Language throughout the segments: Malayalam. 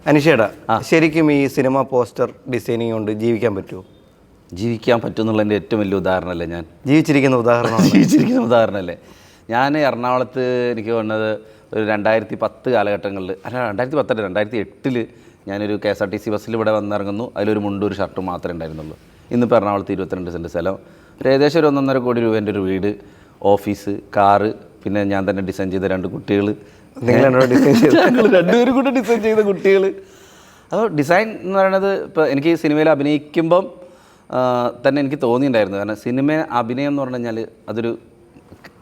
അനിഷേടാ, ശരിക്കും ഈ സിനിമ പോസ്റ്റർ ഡിസൈനിങ് കൊണ്ട് ജീവിക്കാൻ പറ്റുമോ? ജീവിക്കാൻ പറ്റുമെന്നുള്ളതിൻ്റെ ഏറ്റവും വലിയ ഉദാഹരണമല്ലേ ഞാൻ ജീവിച്ചിരിക്കുന്ന ഉദാഹരണമല്ലേ ഞാൻ. എറണാകുളത്ത് എനിക്ക് വന്നത് ഒരു 2010 കാലഘട്ടങ്ങളിൽ, അല്ല 2010 2008 ഞാനൊരു KSRTC ബസ്സിൽ ഇവിടെ വന്നിറങ്ങുന്നു. അതിലൊരു മുണ്ടും ഒരു ഷർട്ടും മാത്രമേ ഉണ്ടായിരുന്നുള്ളൂ. ഇന്നിപ്പോൾ എറണാകുളത്ത് 22 സെൻറ്റ് സ്ഥലം, ഏകദേശം ഒരു 1.5 കോടി രൂപേൻ്റെ ഒരു വീട്, ഓഫീസ്, കാറ്, പിന്നെ ഞാൻ തന്നെ ഡിസൈൻ ചെയ്ത 2 കുട്ടികൾ. രണ്ടുപേരും കൂടെ ഡിസൈൻ ചെയ്ത കുട്ടികൾ. അപ്പോൾ ഡിസൈൻ എന്ന് പറയുന്നത് ഇപ്പോൾ എനിക്ക് സിനിമയിൽ അഭിനയിക്കുമ്പം തന്നെ എനിക്ക് തോന്നിയിട്ടുണ്ടായിരുന്നു. കാരണം അഭിനയം എന്ന് പറഞ്ഞു കഴിഞ്ഞാൽ അതൊരു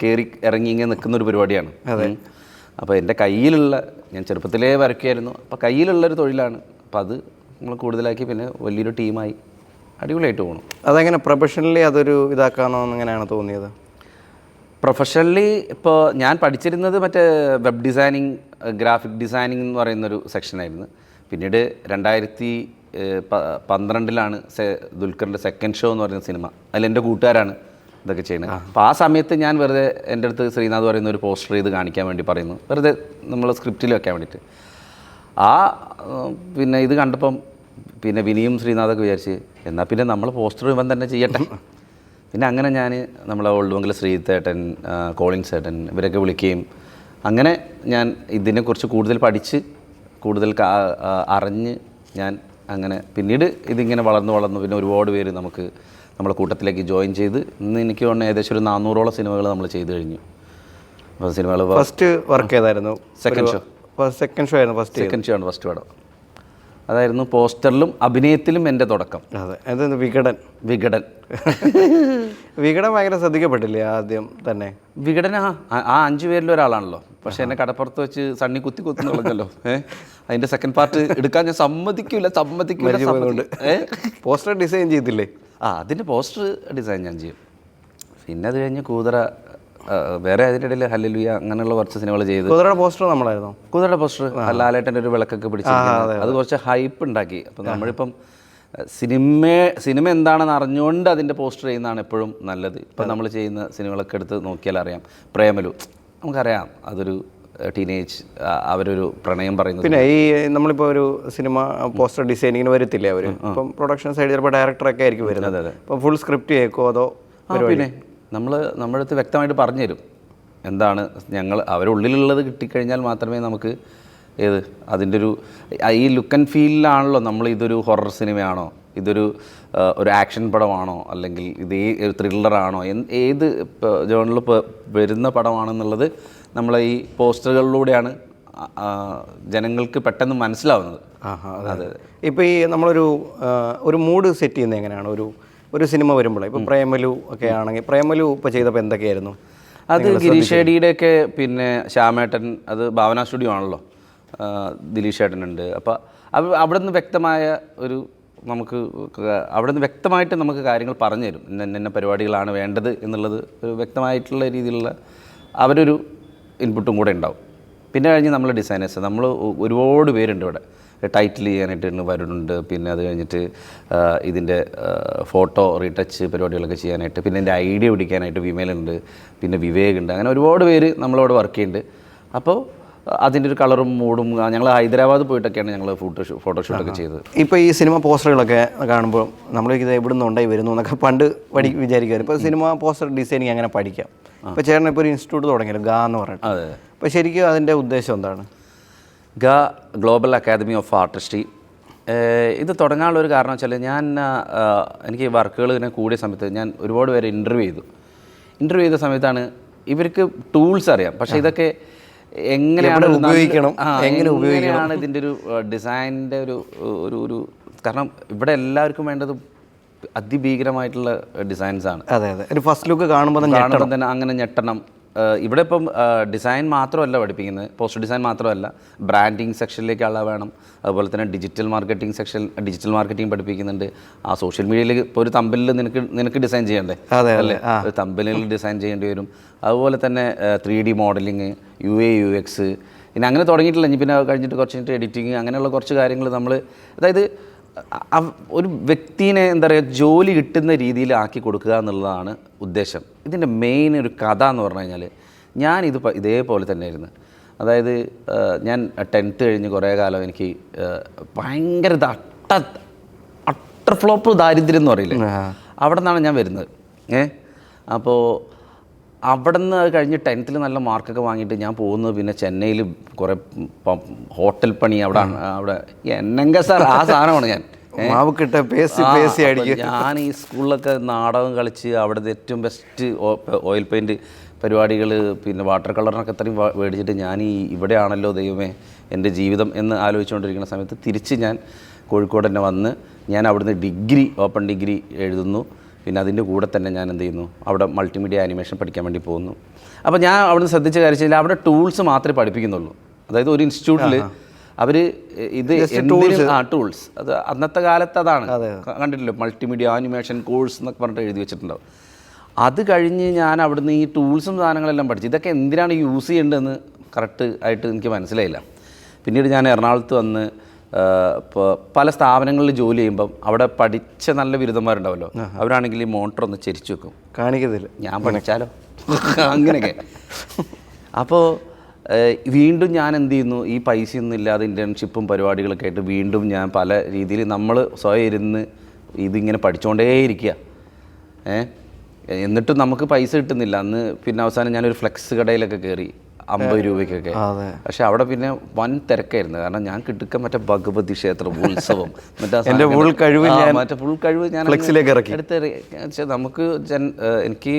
കയറി ഇറങ്ങി ഇങ്ങനെ നിൽക്കുന്നൊരു പരിപാടിയാണ്. അപ്പോൾ എൻ്റെ കയ്യിലുള്ള, ഞാൻ ചെറുപ്പത്തിലേ വരയ്ക്കുമായിരുന്നു, അപ്പോൾ കയ്യിലുള്ളൊരു തൊഴിലാണ്. അപ്പോൾ അത് നമ്മൾ കൂടുതലാക്കി പിന്നെ വലിയൊരു ടീമായി അടിപൊളിയായിട്ട് പോകണം. അതെങ്ങനെ പ്രൊഫഷണലി അതൊരു ഇതാക്കാനോ എങ്ങനെയാണ് തോന്നിയത്? പ്രൊഫഷണലി ഇപ്പോൾ ഞാൻ പഠിച്ചിരുന്നത് മറ്റേ വെബ് ഡിസൈനിങ്, ഗ്രാഫിക് ഡിസൈനിങ് എന്ന് പറയുന്നൊരു സെക്ഷനായിരുന്നു. പിന്നീട് 2012 ദുൽഖറിൻ്റെ സെക്കൻഡ് ഷോ എന്ന് പറയുന്ന സിനിമ, അതിലെൻ്റെ കൂട്ടുകാരാണ് ഇതൊക്കെ ചെയ്യുന്നത്. അപ്പോൾ ആ സമയത്ത് ഞാൻ വെറുതെ എൻ്റെ അടുത്ത് ശ്രീനാഥ് പറയുന്ന ഒരു പോസ്റ്റർ ചെയ്ത് കാണിക്കാൻ വേണ്ടി പറയുന്നു, വെറുതെ നമ്മൾ സ്ക്രിപ്റ്റിൽ വെക്കാൻ വേണ്ടിയിട്ട്. പിന്നെ ഇത് കണ്ടപ്പം പിന്നെ വിനിയും ശ്രീനാഥൊക്കെ വിചാരിച്ച് എന്നാൽ പിന്നെ നമ്മൾ പോസ്റ്റർ ഇവൻ തന്നെ ചെയ്യട്ടെ. പിന്നെ അങ്ങനെ ഞാൻ നമ്മളെ ഓൾഡ് ശ്രീതേട്ടൻ, കോളിൻസ് ഏട്ടൻ ഇവരൊക്കെ വിളിക്കുകയും അങ്ങനെ ഞാൻ ഇതിനെക്കുറിച്ച് കൂടുതൽ പഠിച്ച് കൂടുതൽ അറിഞ്ഞ് ഞാൻ അങ്ങനെ പിന്നീട് ഇതിങ്ങനെ വളർന്നു പിന്നെ ഒരുപാട് പേര് നമ്മളെ കൂട്ടത്തിലേക്ക് ജോയിൻ ചെയ്ത് ഇന്ന് എനിക്ക് തോന്നുന്നു ഏകദേശം ഒരു 400ഓളം സിനിമകൾ നമ്മൾ ചെയ്തു കഴിഞ്ഞു. അപ്പോൾ സിനിമകൾ ഫസ്റ്റ് വർക്ക് ഏതായിരുന്നു? സെക്കൻഡ് ഷോ ആയിരുന്നു. സെക്കൻഡ് ഷോ ആണ് ഫസ്റ്റ് പടം. അതായിരുന്നു പോസ്റ്ററിലും അഭിനയത്തിലും എൻ്റെ തുടക്കം. അതെ, അതായത് വികടൻ ഭയങ്കര ശ്രദ്ധിക്കപ്പെട്ടില്ലേ ആദ്യം തന്നെ? വികടൻ ആ 5 പേരിൽ ഒരാളാണല്ലോ. പക്ഷെ എന്നെ കടപ്പുറത്ത് വെച്ച് സണ്ണി കുത്തി കളഞ്ഞല്ലോ. അതിൻ്റെ സെക്കൻഡ് പാർട്ട് എടുക്കാൻ ഞാൻ സമ്മതിക്കൂല. പോസ്റ്റർ ഡിസൈൻ ചെയ്തില്ലേ? അതിൻ്റെ പോസ്റ്റർ ഡിസൈൻ ഞാൻ ചെയ്യും. പിന്നെ അത് കഴിഞ്ഞ് കൂതറ, വേറെ അതിൻ്റെ ഇടയിൽ ഹല്ലേലൂയ അങ്ങനെയുള്ള കുറച്ച് സിനിമകൾ ചെയ്തു. കുതിരയുടെ പോസ്റ്റർ നമ്മളായിരുന്നു. കുതിരയുടെ പോസ്റ്റർ ലാലേട്ടൻ്റെ ഒരു വിളക്കൊക്കെ പിടിച്ചിരിക്കുന്നത്, അത് കുറച്ച് ഹൈപ്പ് ഉണ്ടാക്കി. അപ്പം നമ്മളിപ്പം സിനിമ എന്താണെന്ന് അറിഞ്ഞുകൊണ്ട് അതിൻ്റെ പോസ്റ്റർ ചെയ്യുന്നതാണ് എപ്പോഴും നല്ലത്. ഇപ്പം നമ്മൾ ചെയ്യുന്ന സിനിമകളൊക്കെ എടുത്ത് നോക്കിയാൽ അറിയാം. പ്രേമലു നമുക്കറിയാം, അതൊരു ടീനേജ്, അവരൊരു പ്രണയം പറയുന്നത്. പിന്നെ ഈ നമ്മളിപ്പോൾ ഒരു സിനിമ പോസ്റ്റർ ഡിസൈനിങ്ങിന് വരത്തില്ലേ അവർ? ഇപ്പം പ്രൊഡക്ഷൻ സൈഡ് ചിലപ്പോൾ ഡയറക്ടറൊക്കെ ആയിരിക്കും വരുന്നത്. അതെ. ഇപ്പം ഫുൾ സ്ക്രിപ്റ്റ് കേൾക്കുമോ അതോ? പിന്നെ നമ്മുടെ അടുത്ത് വ്യക്തമായിട്ട് പറഞ്ഞു തരും എന്താണ് അവരുള്ളിലുള്ളത് കിട്ടിക്കഴിഞ്ഞാൽ മാത്രമേ നമുക്ക് അതിൻ്റെ ഈ ലുക്ക് ആൻഡ് ഫീലിലാണല്ലോ നമ്മൾ ഇതൊരു ഹൊറർ സിനിമയാണോ, ഇതൊരു ആക്ഷൻ പടമാണോ, അല്ലെങ്കിൽ ഇത് ത്രില്ലറാണോ, ഏത് ജോണിൽ വരുന്ന പടമാണെന്നുള്ളത് നമ്മളെ ഈ പോസ്റ്ററുകളിലൂടെയാണ് ജനങ്ങൾക്ക് പെട്ടെന്ന് മനസ്സിലാവുന്നത്. അതെ. ഇപ്പോൾ ഈ നമ്മളൊരു മൂഡ് സെറ്റ് ചെയ്യുന്നത് എങ്ങനെയാണ്? ഒരു സിനിമ വരുമ്പോൾ ഇപ്പോൾ പ്രേമലു ഒക്കെ ആണെങ്കിൽ, പ്രേമലു ഇപ്പോൾ ചെയ്തപ്പോൾ എന്തൊക്കെയായിരുന്നു? അത് ഗിരീഷ് ഷേഡിയുടെയൊക്കെ, പിന്നെ ശ്യാമേട്ടൻ, അത് ഭാവന സ്റ്റുഡിയോ ആണല്ലോ, ദിലീഷ് ഏട്ടനുണ്ട്. അപ്പോൾ അവിടെ നിന്ന് വ്യക്തമായ വ്യക്തമായിട്ട് നമുക്ക് കാര്യങ്ങൾ പറഞ്ഞു തരും. ഇന്ന പരിപാടികളാണ് വേണ്ടത് എന്നുള്ളത് ഒരു വ്യക്തമായിട്ടുള്ള രീതിയിലുള്ള അവരൊരു ഇൻപുട്ടും കൂടെ ഉണ്ടാവും. പിന്നെ കഴിഞ്ഞ് നമ്മൾ ഡിസൈനേഴ്സ്, നമ്മൾ ഒരുപാട് പേരുണ്ട് ഇവിടെ. ടൈറ്റിൽ ചെയ്യാനായിട്ട് വരുന്നുണ്ട്. പിന്നെ അത് കഴിഞ്ഞിട്ട് ഇതിൻ്റെ ഫോട്ടോ റീടച്ച് പരിപാടികളൊക്കെ ചെയ്യാനായിട്ട്, പിന്നെ എൻ്റെ ഐഡിയ പിടിക്കാനായിട്ട് വിമലുണ്ട്, പിന്നെ വിവേക് ഉണ്ട്. അങ്ങനെ ഒരുപാട് പേര് നമ്മളവിടെ വർക്ക് ചെയ്യുന്നുണ്ട്. അപ്പോൾ അതിൻ്റെ ഒരു കളറും മൂഡും, ഞങ്ങൾ ഹൈദരാബാദ് പോയിട്ടൊക്കെയാണ് ഞങ്ങൾ ഫോട്ടോഷൂട്ടൊക്കെ ചെയ്തത്. ഇപ്പോൾ ഈ സിനിമ പോസ്റ്ററുകളൊക്കെ കാണുമ്പോൾ നമ്മളിത് എവിടെ നിന്ന് ഉണ്ടായി വരുന്നു എന്നൊക്കെ പണ്ട് വിചാരിക്കുമായിരുന്നു. ഇപ്പോൾ സിനിമ പോസ്റ്റർ ഡിസൈനിങ് അങ്ങനെ പഠിക്കാം. ഇപ്പോൾ ചേട്ടൻ ഇപ്പോൾ ഒരു ഇൻസ്റ്റിറ്റ്യൂട്ട് തുടങ്ങിയല്ലോ, ഗാ എന്ന് പറഞ്ഞിട്ട്. അതെ. അപ്പോൾ ശരിക്കും അതിൻ്റെ ഉദ്ദേശം എന്താണ്? Global academy of artistry. ഇത് തുടങ്ങാനുള്ള ഒരു കാരണം വെച്ചാൽ എനിക്ക് വർക്കുകൾ ഇങ്ങനെ കൂടിയ സമയത്ത് ഞാൻ ഒരുപാട് പേരെ ഇൻ്റർവ്യൂ ചെയ്ത സമയത്താണ് ഇവർക്ക് ടൂൾസ് അറിയാം, പക്ഷേ ഇതൊക്കെ എങ്ങനെയാണ് ഉപയോഗിക്കണം, ഇതിൻ്റെ ഒരു ഡിസൈനിൻ്റെ ഒരു കാരണം ഇവിടെ എല്ലാവർക്കും വേണ്ടത് അതിഭീകരമായിട്ടുള്ള ഡിസൈൻസാണ്. അതെ, ഒരു ഫസ്റ്റ് ലുക്ക് കാണുമ്പോൾ തന്നെ അങ്ങനെ ഞെട്ടണം. ഇവിടെ ഇപ്പം ഡിസൈൻ മാത്രമല്ല പഠിപ്പിക്കുന്നത്, പോസ്റ്റർ ഡിസൈൻ മാത്രമല്ല, ബ്രാൻഡിങ് സെക്ഷനിലേക്ക് ആളെ വേണം. അതുപോലെ തന്നെ ഡിജിറ്റൽ മാർക്കറ്റിംഗ് പഠിപ്പിക്കുന്നുണ്ട്. ആ സോഷ്യൽ മീഡിയയിൽ ഇപ്പോൾ ഒരു തമ്പനിൽ നിനക്ക് ഡിസൈൻ ചെയ്യണ്ടേ, അല്ലേ? ഒരു തമ്പനിൽ ഡിസൈൻ ചെയ്യേണ്ടി വരും. അതുപോലെ തന്നെ 3D മോഡലിങ്, UA UX, പിന്നെ അങ്ങനെ തുടങ്ങിയിട്ടില്ല. ഇനി പിന്നെ കഴിഞ്ഞിട്ട് കുറച്ച് എഡിറ്റിങ്, അങ്ങനെയുള്ള കുറച്ച് കാര്യങ്ങൾ നമ്മൾ, അതായത് ഒരു വ്യക്തിനെ ജോലി കിട്ടുന്ന രീതിയിൽ ആക്കി കൊടുക്കുക എന്നുള്ളതാണ് ഉദ്ദേശം. ഇതിൻ്റെ മെയിൻ ഒരു കഥ എന്ന് പറഞ്ഞു കഴിഞ്ഞാൽ, ഞാനിത് ഇതേപോലെ തന്നെയായിരുന്നു. അതായത് ഞാൻ 10th കഴിഞ്ഞ് കുറേ കാലം എനിക്ക് ഭയങ്കര അട്ടർ ഫ്ലോപ്പ് ദാരിദ്ര്യം എന്ന് പറയില്ലേ, അവിടെ നിന്നാണ് ഞാൻ വരുന്നത്. അപ്പോൾ അവിടെ നിന്ന് അത് കഴിഞ്ഞ് 10th നല്ല മാർക്കൊക്കെ വാങ്ങിയിട്ട് ഞാൻ പോകുന്നത് പിന്നെ ചെന്നൈയിൽ കുറേ ഹോട്ടൽ പണി അവിടെ എന്നെങ്ക സാർ ആ സാധനമാണ് ഞാൻ. ഞാൻ ഈ സ്കൂളിലൊക്കെ നാടകം കളിച്ച് അവിടുത്തെ ഏറ്റവും ബെസ്റ്റ് ഓയിൽ പെയിൻറ്റ് പരിപാടികൾ പിന്നെ വാട്ടർ കളറിനൊക്കെ അത്രയും മേടിച്ചിട്ട് ഞാൻ ഇവിടെയാണല്ലോ ദൈവമേ എൻ്റെ ജീവിതം എന്ന് ആലോചിച്ചുകൊണ്ടിരിക്കുന്ന സമയത്ത് തിരിച്ച് ഞാൻ കോഴിക്കോട് തന്നെ വന്ന് ഞാൻ അവിടുന്ന് ഓപ്പൺ ഡിഗ്രി എഴുതുന്നു. പിന്നെ അതിൻ്റെ കൂടെ തന്നെ ഞാൻ എന്ത് ചെയ്യുന്നു, അവിടെ മൾട്ടിമീഡിയ ആനിമേഷൻ പഠിക്കാൻ വേണ്ടി പോകുന്നു. അപ്പോൾ ഞാൻ അവിടുന്ന് ശ്രദ്ധിച്ച കാര്യം അവിടെ ടൂൾസ് മാത്രമേ പഠിപ്പിക്കുന്നുള്ളൂ. അതായത് ഒരു ഇൻസ്റ്റിറ്റ്യൂട്ടിൽ അവർ ഇത് ടൂൾസ്, അത് അന്നത്തെ കാലത്ത് അതാണ് കണ്ടിട്ടില്ലോ, മൾട്ടിമീഡിയ ആനിമേഷൻ കോഴ്സ് എന്നൊക്കെ പറഞ്ഞിട്ട് എഴുതി വെച്ചിട്ടുണ്ടാവും. അത് കഴിഞ്ഞ് ഞാൻ അവിടുന്ന് ഈ ടൂൾസും സാധനങ്ങളെല്ലാം പഠിച്ചു. ഇതൊക്കെ എന്തിനാണ് യൂസ് ചെയ്യേണ്ടതെന്ന് കറക്റ്റ് ആയിട്ട് എനിക്ക് മനസ്സിലായില്ല. പിന്നീട് ഞാൻ എറണാകുളത്ത് വന്ന് ഇപ്പോൾ പല സ്ഥാപനങ്ങളിൽ ജോലി ചെയ്യുമ്പം അവിടെ പഠിച്ച നല്ല ബിരുദന്മാരുണ്ടാവല്ലോ, അവരാണെങ്കിൽ ഈ മോണിറ്റർ ഒന്ന് ചെരിച്ചു വെക്കും, കാണിക്കത്തില്ല, ഞാൻ പഠിച്ചാലോ അങ്ങനെയൊക്കെ. അപ്പോൾ വീണ്ടും ഞാൻ എന്ത് ചെയ്യുന്നു, ഈ പൈസയൊന്നും ഇല്ലാതെ ഇൻറ്റേൺഷിപ്പും പരിപാടികളൊക്കെ ആയിട്ട് വീണ്ടും ഞാൻ പല രീതിയിൽ നമ്മൾ സ്വയം ഇരുന്ന് ഇതിങ്ങനെ പഠിച്ചുകൊണ്ടേയിരിക്കുക. എന്നിട്ടും നമുക്ക് പൈസ കിട്ടുന്നില്ല. അന്ന് പിന്നെ അവസാനം ഞാനൊരു ഫ്ലെക്സ് കടയിലൊക്കെ കയറി 50 രൂപയ്ക്കൊക്കെ. പക്ഷെ അവിടെ പിന്നെ വൻ തിരക്കായിരുന്നു. കാരണം ഞാൻ കിട്ടുക മറ്റേ ഭഗവതി ക്ഷേത്രം ഉത്സവം മറ്റേ ഫുൾ കഴിവ് ഞാൻ എടുത്ത് നമുക്ക് എനിക്ക്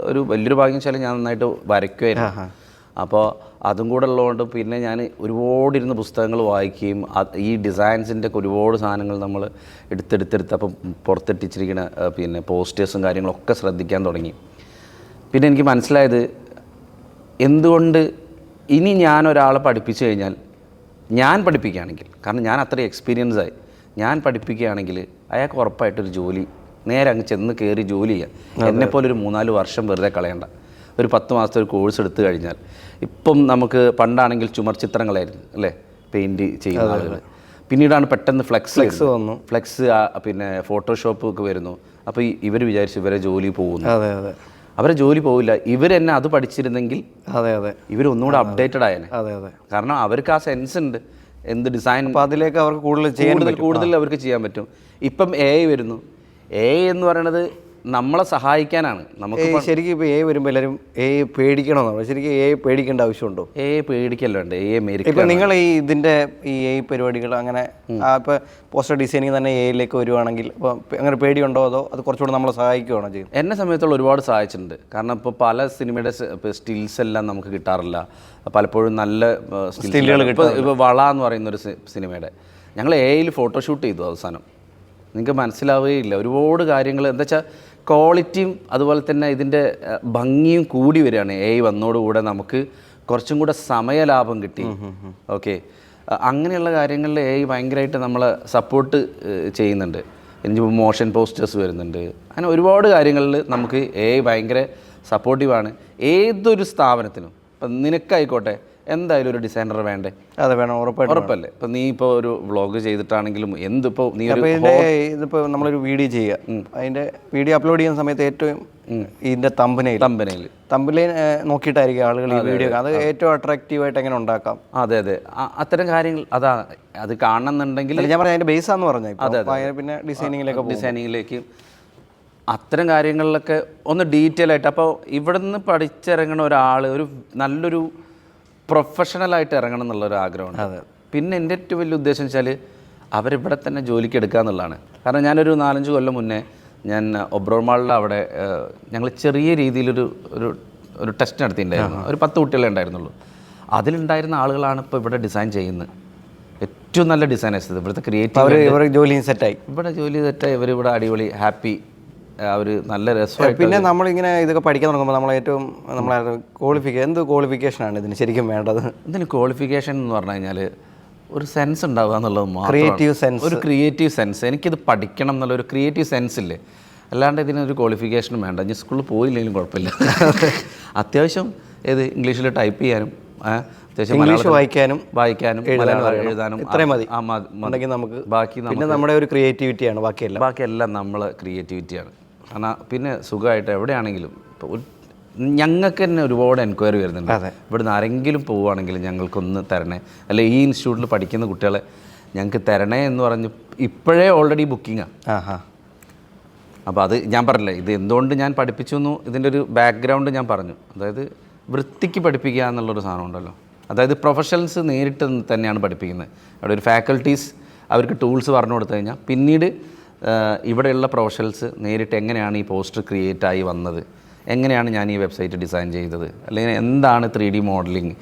ഒരു വലിയൊരു ഭാഗ്യം വെച്ചാൽ ഞാൻ നന്നായിട്ട് വരയ്ക്കുമായിരുന്നു. അപ്പോൾ അതും കൂടെ ഉള്ളതുകൊണ്ട് പിന്നെ ഞാൻ ഒരുപാടിരുന്ന് പുസ്തകങ്ങൾ വായിക്കുകയും ഈ ഡിസൈൻസിൻ്റെ ഒരുപാട് സാധനങ്ങൾ നമ്മൾ എടുത്തെടുത്ത് അപ്പം പുറത്തിട്ടിച്ചിരിക്കുന്ന പിന്നെ പോസ്റ്റേഴ്സും കാര്യങ്ങളൊക്കെ ശ്രദ്ധിക്കാൻ തുടങ്ങി. പിന്നെ എനിക്ക് മനസ്സിലായത് എന്തുകൊണ്ട് ഇനി ഞാൻ ഒരാളെ പഠിപ്പിച്ചു കഴിഞ്ഞാൽ, ഞാൻ പഠിപ്പിക്കുകയാണെങ്കിൽ, കാരണം ഞാൻ അത്രയും എക്സ്പീരിയൻസ് ആയി, ഞാൻ പഠിപ്പിക്കുകയാണെങ്കിൽ അയാൾക്ക് ഉറപ്പായിട്ടൊരു ജോലി നേരെ അങ്ങ് ചെന്ന് കയറി ജോലി ചെയ്യാം. എന്നെപ്പോലെ ഒരു 3-4 വർഷം വെറുതെ കളയണ്ട. ഒരു 10 മാസത്തെ ഒരു കോഴ്സ് എടുത്തു കഴിഞ്ഞാൽ, ഇപ്പം നമുക്ക് പണ്ടാണെങ്കിൽ ചുമർ ചിത്രങ്ങളായിരുന്നു അല്ലേ പെയിൻറ്റ് ചെയ്യുന്ന ആളുകൾ. പിന്നീടാണ് പെട്ടെന്ന് ഫ്ലെക്സ് വന്നു, ഫ്ലെക്സ് പിന്നെ ഫോട്ടോഷോപ്പ് ഒക്കെ വരുന്നു. അപ്പോൾ ഇവർ വിചാരിച്ചു ഇവരെ ജോലി പോകുന്നു. അവരെ ജോലി പോവില്ല. ഇവരെന്നെ അത് പഠിച്ചിരുന്നെങ്കിൽ ഇവരൊന്നുകൂടെ അപ്ഡേറ്റഡ് ആയേനെ. കാരണം അവർക്ക് ആ സെൻസ് ഉണ്ട്, എന്ത് ഡിസൈൻ, അപ്പോൾ അതിലേക്ക് അവർക്ക് കൂടുതൽ അവർക്ക് ചെയ്യാൻ പറ്റും. ഇപ്പം AI വരുന്നു. AI എന്ന് പറയുന്നത് നമ്മളെ സഹായിക്കാനാണ്. നമുക്ക് ശരിക്കും ഇപ്പോൾ AI വരുമ്പോൾ എല്ലാവരും AI പേടിക്കണമെന്നാണ്. ശരിക്കും AI പേടിക്കേണ്ട ആവശ്യമുണ്ടോ? AI പേടിക്കല്ലുണ്ട്. AI ഇപ്പോൾ നിങ്ങൾ ഇതിൻ്റെ AI പരിപാടികൾ അങ്ങനെ ഇപ്പോൾ പോസ്റ്റർ ഡിസൈനിങ് തന്നെ AIയിലേക്ക് വരുവാണെങ്കിൽ ഇപ്പോൾ അങ്ങനെ പേടിയുണ്ടോ, അതോ അത് കുറച്ചുകൂടെ നമ്മളെ സഹായിക്കുകയാണോ ചെയ്യും? എന്നെ സമയത്തുള്ള ഒരുപാട് സഹായിച്ചിട്ടുണ്ട്. കാരണം ഇപ്പോൾ പല സിനിമയുടെ സ്റ്റിൽസ് എല്ലാം നമുക്ക് കിട്ടാറില്ല. പലപ്പോഴും നല്ല സ്റ്റില്ലുകൾ കിട്ടും. ഇപ്പോൾ വള എന്ന് പറയുന്നൊരു സിനിമയുടെ ഞങ്ങൾ AIയിൽ ഫോട്ടോഷൂട്ട് ചെയ്തു. അവസാനം നിങ്ങൾക്ക് മനസ്സിലാവുകയില്ല, ഒരുപാട് കാര്യങ്ങൾ എന്താ വെച്ചാൽ ക്വാളിറ്റിയും അതുപോലെ തന്നെ ഇതിൻ്റെ ഭംഗിയും കൂടി വരികയാണ്. AI വന്നതോടുകൂടെ നമുക്ക് കുറച്ചും കൂടെ സമയലാഭം കിട്ടി. ഓക്കെ, അങ്ങനെയുള്ള കാര്യങ്ങളിൽ AI ഭയങ്കരമായിട്ട് നമ്മളെ സപ്പോർട്ട് ചെയ്യുന്നുണ്ട്. എനിക്ക് മോഷൻ പോസ്റ്റേഴ്സ് വരുന്നുണ്ട്. അങ്ങനെ ഒരുപാട് കാര്യങ്ങളിൽ നമുക്ക് AI ഭയങ്കര സപ്പോർട്ടീവാണ്. ഏതൊരു സ്ഥാപനത്തിനും ഇപ്പം നിനക്കായിക്കോട്ടെ എന്തായാലും ഒരു ഡിസൈനർ വേണ്ടേ? അതെ, വേണം, ഉറപ്പല്ലേ. ഇപ്പം നീ ഇപ്പോൾ ഒരു വ്ളോഗ് ചെയ്തിട്ടാണെങ്കിലും എന്തിപ്പോൾ നീ ഇതിപ്പോൾ നമ്മളൊരു വീഡിയോ ചെയ്യുക, അതിൻ്റെ വീഡിയോ അപ്ലോഡ് ചെയ്യുന്ന സമയത്ത് ഏറ്റവും ഇതിൻ്റെ തമ്പനയിൽ നോക്കിയിട്ടായിരിക്കും ആളുകൾ ഈ വീഡിയോ, അത് ഏറ്റവും അട്രാക്റ്റീവായിട്ട് എങ്ങനെ ഉണ്ടാക്കാം. അതെ അത്തരം കാര്യങ്ങൾ അത് കാണണമെന്നുണ്ടെങ്കിൽ ഞാൻ പറഞ്ഞ അതിൻ്റെ ബേസാന്ന് പറഞ്ഞു. പിന്നെ ഡിസൈനിങ്ങിലേക്ക് അത്തരം കാര്യങ്ങളിലൊക്കെ ഒന്ന് ഡീറ്റെയിൽ ആയിട്ട്. അപ്പോൾ ഇവിടെ നിന്ന് പഠിച്ചിറങ്ങണ ഒരാൾ ഒരു നല്ലൊരു പ്രൊഫഷണലായിട്ട് ഇറങ്ങണം എന്നുള്ളൊരു ആഗ്രഹമാണ്. പിന്നെ എൻ്റെ ഏറ്റവും വലിയ ഉദ്ദേശം വെച്ചാൽ അവരിവിടെ തന്നെ ജോലിക്ക് എടുക്കുക എന്നുള്ളതാണ്. കാരണം ഞാനൊരു 4-5 കൊല്ലം മുന്നേ ഞാൻ ഒബ്രോൺ മാളിൽ അവിടെ ഞങ്ങൾ ചെറിയ രീതിയിലൊരു ഒരു ടെസ്റ്റ് നടത്തിയിട്ടുണ്ടായിരുന്നു. ഒരു 10 കുട്ടികളെ ഉണ്ടായിരുന്നുള്ളൂ. അതിലുണ്ടായിരുന്ന ആളുകളാണ് ഇപ്പോൾ ഇവിടെ ഡിസൈൻ ചെയ്യുന്നത്. ഏറ്റവും നല്ല ഡിസൈനേഴ്സ്, ഇവിടുത്തെ ക്രിയേറ്റീവ് ജോലി സെറ്റായി, ഇവിടെ ജോലി സെറ്റായി, ഇവരിവിടെ അടിപൊളി ഹാപ്പി, അവർ നല്ല രസമായിട്ട്. പിന്നെ നമ്മളിങ്ങനെ ഇതൊക്കെ പഠിക്കാൻ തുടങ്ങുമ്പോൾ നമ്മൾ ഏറ്റവും എന്ത് ക്വാളിഫിക്കേഷനാണ് ഇതിന് ശരിക്കും വേണ്ടത്? ഇതിന് ക്വാളിഫിക്കേഷൻ എന്ന് പറഞ്ഞു കഴിഞ്ഞാൽ ഒരു സെൻസ് ഉണ്ടാവുക എന്നുള്ളത് മാത്രം. ഒരു ക്രിയേറ്റീവ് സെൻസ്. എനിക്കിത് പഠിക്കണം എന്നുള്ള ഒരു ക്രിയേറ്റീവ് സെൻസ് ഇല്ലേ, അല്ലാണ്ട് ഇതിനൊരു ക്വാളിഫിക്കേഷനും വേണ്ട. ഞാൻ സ്കൂളിൽ പോയില്ലെങ്കിലും കുഴപ്പമില്ല. അത്യാവശ്യം ഇംഗ്ലീഷിൽ ടൈപ്പ് ചെയ്യാനും അത്യാവശ്യം ഇംഗ്ലീഷ് വായിക്കാനും മലയാളം എഴുതാനും ഇത്രയും മതി നമുക്ക്. ബാക്കി പിന്നെ നമ്മുടെ ഒരു ക്രിയേറ്റിവിറ്റിയാണ്, ബാക്കിയെല്ലാം നമ്മളെ ക്രിയേറ്റിവിറ്റിയാണ്. കാരണം പിന്നെ സുഖമായിട്ട് എവിടെയാണെങ്കിലും ഇപ്പോൾ ഞങ്ങൾക്ക് തന്നെ ഒരുപാട് എൻക്വയറി വരുന്നുണ്ട്. ഇവിടുന്ന് ആരെങ്കിലും പോവുകയാണെങ്കിൽ ഞങ്ങൾക്കൊന്ന് തരണേ, അല്ലെ ഈ ഇൻസ്റ്റിറ്റ്യൂട്ടിൽ പഠിക്കുന്ന കുട്ടികളെ ഞങ്ങൾക്ക് തരണേ എന്ന് പറഞ്ഞ് ഇപ്പോഴേ ഓൾറെഡി ബുക്കിങ്ങാണ്. അപ്പോൾ അത് ഞാൻ പറഞ്ഞില്ലേ, ഇത് എന്തുകൊണ്ട് ഞാൻ പഠിപ്പിച്ചു എന്നു ഇതിൻ്റെ ഒരു ബാക്ക്ഗ്രൗണ്ട് ഞാൻ പറഞ്ഞു. അതായത് വൃത്തിക്ക് പഠിപ്പിക്കുക എന്നുള്ളൊരു സാധനം ഉണ്ടല്ലോ, അതായത് പ്രൊഫഷണൽസ് നേരിട്ട് തന്നെയാണ് പഠിപ്പിക്കുന്നത്. അവിടെ ഒരു ഫാക്കൽറ്റീസ് അവർക്ക് ടൂൾസ് പറഞ്ഞു കൊടുത്തു കഴിഞ്ഞാൽ പിന്നീട് ഇവിടെയുള്ള പ്രൊഫഷണൽസ് നേരിട്ട് എങ്ങനെയാണ് ഈ പോസ്റ്റർ ക്രിയേറ്റ് ആയി വന്നത്, എങ്ങനെയാണ് ഞാൻ ഈ വെബ്സൈറ്റ് ഡിസൈൻ ചെയ്തത്, അല്ലെങ്കിൽ എന്താണ് 3D മോഡലിംഗ്,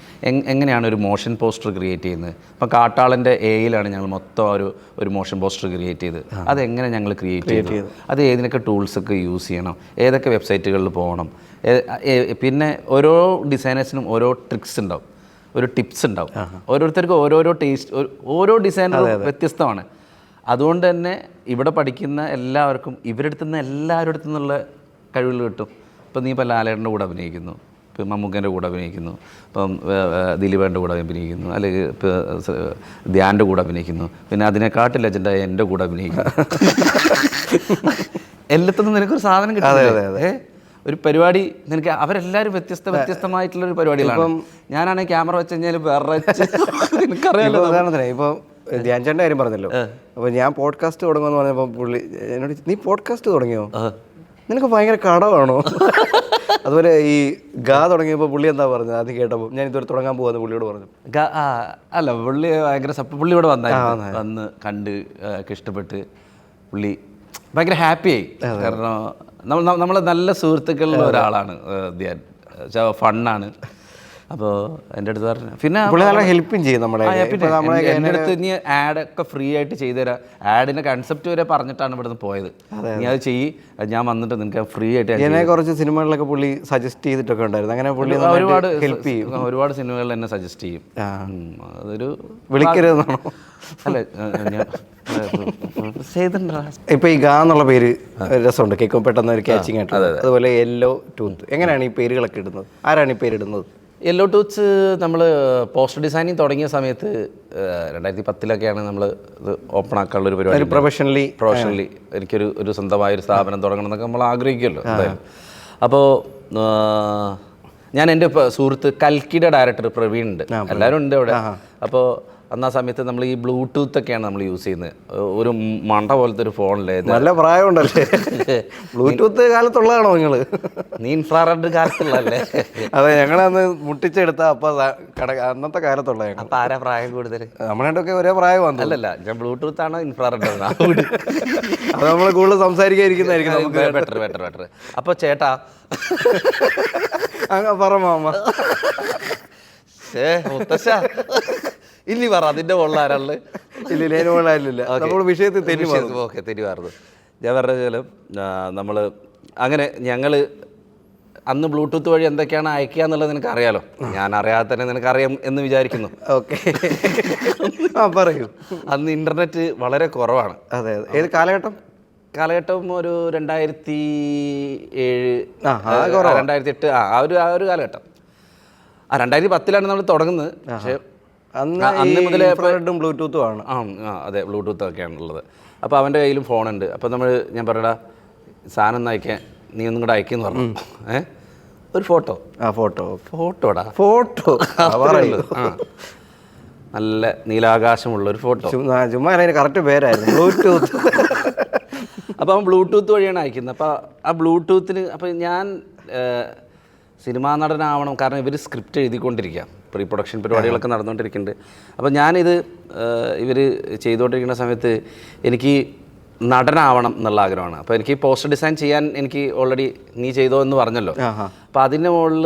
എങ്ങനെയാണ് ഒരു മോഷൻ പോസ്റ്റർ ക്രിയേറ്റ് ചെയ്യുന്നത്. ഇപ്പം കാട്ടാളൻ്റെ എയിലാണ് ഞങ്ങൾ മൊത്തം ഒരു മോഷൻ പോസ്റ്റർ ക്രിയേറ്റ് ചെയ്തത്. അതെങ്ങനെ ഞങ്ങൾ ക്രിയേറ്റ് ചെയ്തു, അത് ഏതിനൊക്കെ ടൂൾസൊക്കെ യൂസ് ചെയ്യണം, ഏതൊക്കെ വെബ്സൈറ്റുകളിൽ പോകണം. പിന്നെ ഓരോ ഡിസൈനേഴ്സിനും ഓരോ ട്രിക്സ് ഉണ്ടാവും, ഒരു ടിപ്സ് ഉണ്ടാവും. ഓരോരുത്തർക്കും ഓരോരോ ടേസ്റ്റ്, ഓരോ ഡിസൈനറും വ്യത്യസ്തമാണ്. അതുകൊണ്ട് തന്നെ ഇവിടെ പഠിക്കുന്ന എല്ലാവർക്കും ഇവരുടെ നിന്ന് എല്ലാവരുടെ നിന്നുള്ള കഴിവുകൾ കിട്ടും. ഇപ്പം നീ ഇപ്പോൾ ലാലേട്ടൻ്റെ കൂടെ അഭിനയിക്കുന്നു, ഇപ്പം മമ്മൂക്കൻ്റെ കൂടെ അഭിനയിക്കുന്നു, ഇപ്പം ദിലീപേൻ്റെ കൂടെ അഭിനയിക്കുന്നു, അല്ലെങ്കിൽ ഇപ്പോൾ ധ്യാൻ്റെ കൂടെ അഭിനയിക്കുന്നു, പിന്നെ അതിനെക്കാട്ടിൽ ലെജൻഡായ എൻ്റെ കൂടെ അഭിനയിക്കുന്നു. എല്ലാത്തിനും നിനക്കൊരു സാധനം കിട്ടും. ഒരു പരിപാടി നിനക്ക് അവരെല്ലാവരും വ്യത്യസ്തമായിട്ടുള്ളൊരു പരിപാടികളാണ്. ഞാനാണെങ്കിൽ ക്യാമറ വെച്ച് കഴിഞ്ഞാൽ വേറെ നിനക്കറിയാലോ. ഉദാഹരണത്തിന് ഇപ്പോൾ ധ്യാൻ ചേട്ടൻ്റെ കാര്യം പറഞ്ഞല്ലോ. അപ്പോൾ ഞാൻ പോഡ്കാസ്റ്റ് തുടങ്ങുമെന്ന് പറഞ്ഞപ്പോൾ പുള്ളി എന്നോട് നീ പോഡ്കാസ്റ്റ് തുടങ്ങിയോ, നിനക്ക് ഭയങ്കര കടമാണോ? അതുപോലെ ഈ തുടങ്ങിയപ്പോൾ പുള്ളി എന്താ പറഞ്ഞത് ആദ്യം കേട്ടപ്പോൾ? ഞാൻ ഇതുവരെ തുടങ്ങാൻ പോകുമെന്ന് പുള്ളിയോട് പറഞ്ഞു. അല്ല, പുള്ളി ഭയങ്കര പുള്ളി ഇവിടെ വന്ന് കണ്ട് ഒക്കെ ഇഷ്ടപ്പെട്ട് പുള്ളി ഭയങ്കര ഹാപ്പിയായി. കാരണം നമ്മൾ നല്ല സുഹൃത്തുക്കളിൽ ഒരാളാണ് ധ്യാൻ. ഫണ്ണാണ്. അപ്പോൾ എൻ്റെ അടുത്ത് പറഞ്ഞു, പിന്നെ നല്ല ഹെൽപ്പും ചെയ്യും നമ്മളെ. എൻ്റെ അടുത്ത് ഇനി ആഡൊക്കെ ഫ്രീ ആയിട്ട് ചെയ്തുതരാം, ആഡിൻ്റെ കൺസെപ്റ്റ് വരെ പറഞ്ഞിട്ടാണ് ഇവിടുന്ന് പോയത്. നീ അത് ചെയ്യ്, ഞാൻ വന്നിട്ട് നിനക്ക് ഫ്രീ ആയിട്ട്. എന്നെ കുറച്ച് സിനിമകളിലൊക്കെ പുള്ളി സജസ്റ്റ് ചെയ്തിട്ടൊക്കെ ഉണ്ടായിരുന്നു. അങ്ങനെ പുള്ളി ഒരുപാട് ഹെൽപ്പ് ചെയ്യും, ഒരുപാട് സിനിമകളിൽ എന്നെ സജസ്റ്റ് ചെയ്യും. അതൊരു വിളിക്കരുതെന്നാണോ? അല്ല, ഇപ്പൊ ഈ എന്നുള്ള പേര് രസമുണ്ട്, കേൾക്കുമ്പോൾ പെട്ടെന്ന് ഒരു ക്യാച്ചിങ് ആയിട്ട്. അതുപോലെ യെല്ലോ ടൂത്ത്, എങ്ങനെയാണ് ഈ പേരുകളൊക്കെ ഇടുന്നത്? ആരാണ് ഈ പേരിടുന്നത്? യെല്ലോ ടൂത്ത്സ് നമ്മൾ പോസ്റ്റർ ഡിസൈനിങ് തുടങ്ങിയ സമയത്ത് 2010 നമ്മൾ ഇത് ഓപ്പൺ ആക്കാനുള്ളൊരു പരിപാടി. പ്രൊഫഷണലി എനിക്കൊരു സ്വന്തമായൊരു സ്ഥാപനം തുടങ്ങണം എന്നൊക്കെ നമ്മൾ ആഗ്രഹിക്കുമല്ലോ എന്തായാലും. അപ്പോൾ ഞാൻ എൻ്റെ സുഹൃത്ത് കൽക്കിയുടെ ഡയറക്ടർ പ്രവീൺ ഉണ്ട്, എല്ലാവരും ഉണ്ട് അവിടെ. അപ്പോൾ അന്ന് ആ സമയത്ത് നമ്മൾ ഈ ബ്ലൂടൂത്ത് ഒക്കെയാണ് നമ്മൾ യൂസ് ചെയ്യുന്നത്. ഒരു മണ്ട പോലത്തെ ഒരു ഫോണിലെ നല്ല പ്രായമുണ്ടല്ലേ? ബ്ലൂടൂത്ത് കാലത്തുള്ളതാണോ നിങ്ങൾ? നീ ഇൻഫ്രാറെഡ് കാലത്തുള്ളതല്ലേ? അതെ, ഞങ്ങളന്ന് മുട്ടിച്ചെടുത്ത അപ്പം അന്നത്തെ കാലത്തുള്ള. അപ്പം ആരാ പ്രായം കൂടുതൽ? നമ്മളൊക്കെ ഒരേ പ്രായം വന്നു. അല്ലല്ല, ഞാൻ ബ്ലൂടൂത്ത് ആണോ ഇൻഫ്രാറെഡ് ആണോ? അത് നമ്മൾ കൂടുതൽ സംസാരിക്കാതിരിക്കുന്നതായിരിക്കും നമുക്ക് ബെറ്റർ. അപ്പോൾ ചേട്ടാ പറ മാമ. മുത്തശ്ശ ഇല്ലി പറ, അതിൻ്റെ മുകളിലാരാള്? ഇല്ല, നമ്മൾ വിഷയത്തിൽ തെറ്റി മാറുന്നു. ഞാൻ പറഞ്ഞാലും നമ്മൾ അങ്ങനെ ഞങ്ങൾ അന്ന് ബ്ലൂടൂത്ത് വഴി എന്തൊക്കെയാണ് അയക്കുക എന്നുള്ളത് നിനക്ക് അറിയാലോ. ഞാൻ അറിയാതെ തന്നെ നിനക്കറിയാം എന്ന് വിചാരിക്കുന്നു. ഓക്കെ, പറയൂ. അന്ന് ഇൻ്റർനെറ്റ് വളരെ കുറവാണ്. അതെ, ഏത് കാലഘട്ടം? ഒരു 2007 2008 ആ ഒരു കാലഘട്ടം. 2010 നമ്മൾ തുടങ്ങുന്നത്. പക്ഷേ അന്ന് മുതലേ ബ്ലൂടൂത്തും ആണ്. അതെ, ബ്ലൂടൂത്ത് ഒക്കെയാണ് ഉള്ളത്. അപ്പോൾ അവൻ്റെ കയ്യിലും ഫോണുണ്ട്. അപ്പോൾ ഞാൻ പറയടാ, സാധനം ഒന്ന് അയക്കാൻ, നീ ഒന്നും കൂടെ അയക്കുമെന്ന് പറഞ്ഞു. ഒരു ഫോട്ടോടാ നല്ല നീലാകാശമുള്ള ഒരു ഫോട്ടോ. ചുമ്മാ കറക്റ്റ് പേരായിരുന്നു ബ്ലൂടൂത്ത്. അപ്പോൾ അവൻ ബ്ലൂടൂത്ത് വഴിയാണ് അയക്കുന്നത്. അപ്പോൾ ആ ബ്ലൂടൂത്തിന് അപ്പോൾ ഞാൻ സിനിമാ നടനാവണം, കാരണം ഇവർ സ്ക്രിപ്റ്റ് എഴുതിക്കൊണ്ടിരിക്കുക, പ്രീ പ്രൊഡക്ഷൻ പരിപാടികളൊക്കെ നടന്നുകൊണ്ടിരിക്കുന്നുണ്ട്. അപ്പോൾ ഞാനിത് ഇവർ ചെയ്തുകൊണ്ടിരിക്കുന്ന സമയത്ത് എനിക്ക് നടനാവണം എന്നുള്ള ആഗ്രഹമാണ്. അപ്പോൾ എനിക്ക് പോസ്റ്റർ ഡിസൈൻ ചെയ്യാൻ എനിക്ക് ഓൾറെഡി നീ ചെയ്തോ എന്ന് പറഞ്ഞല്ലോ. അപ്പോൾ അതിൻ്റെ മുകളിൽ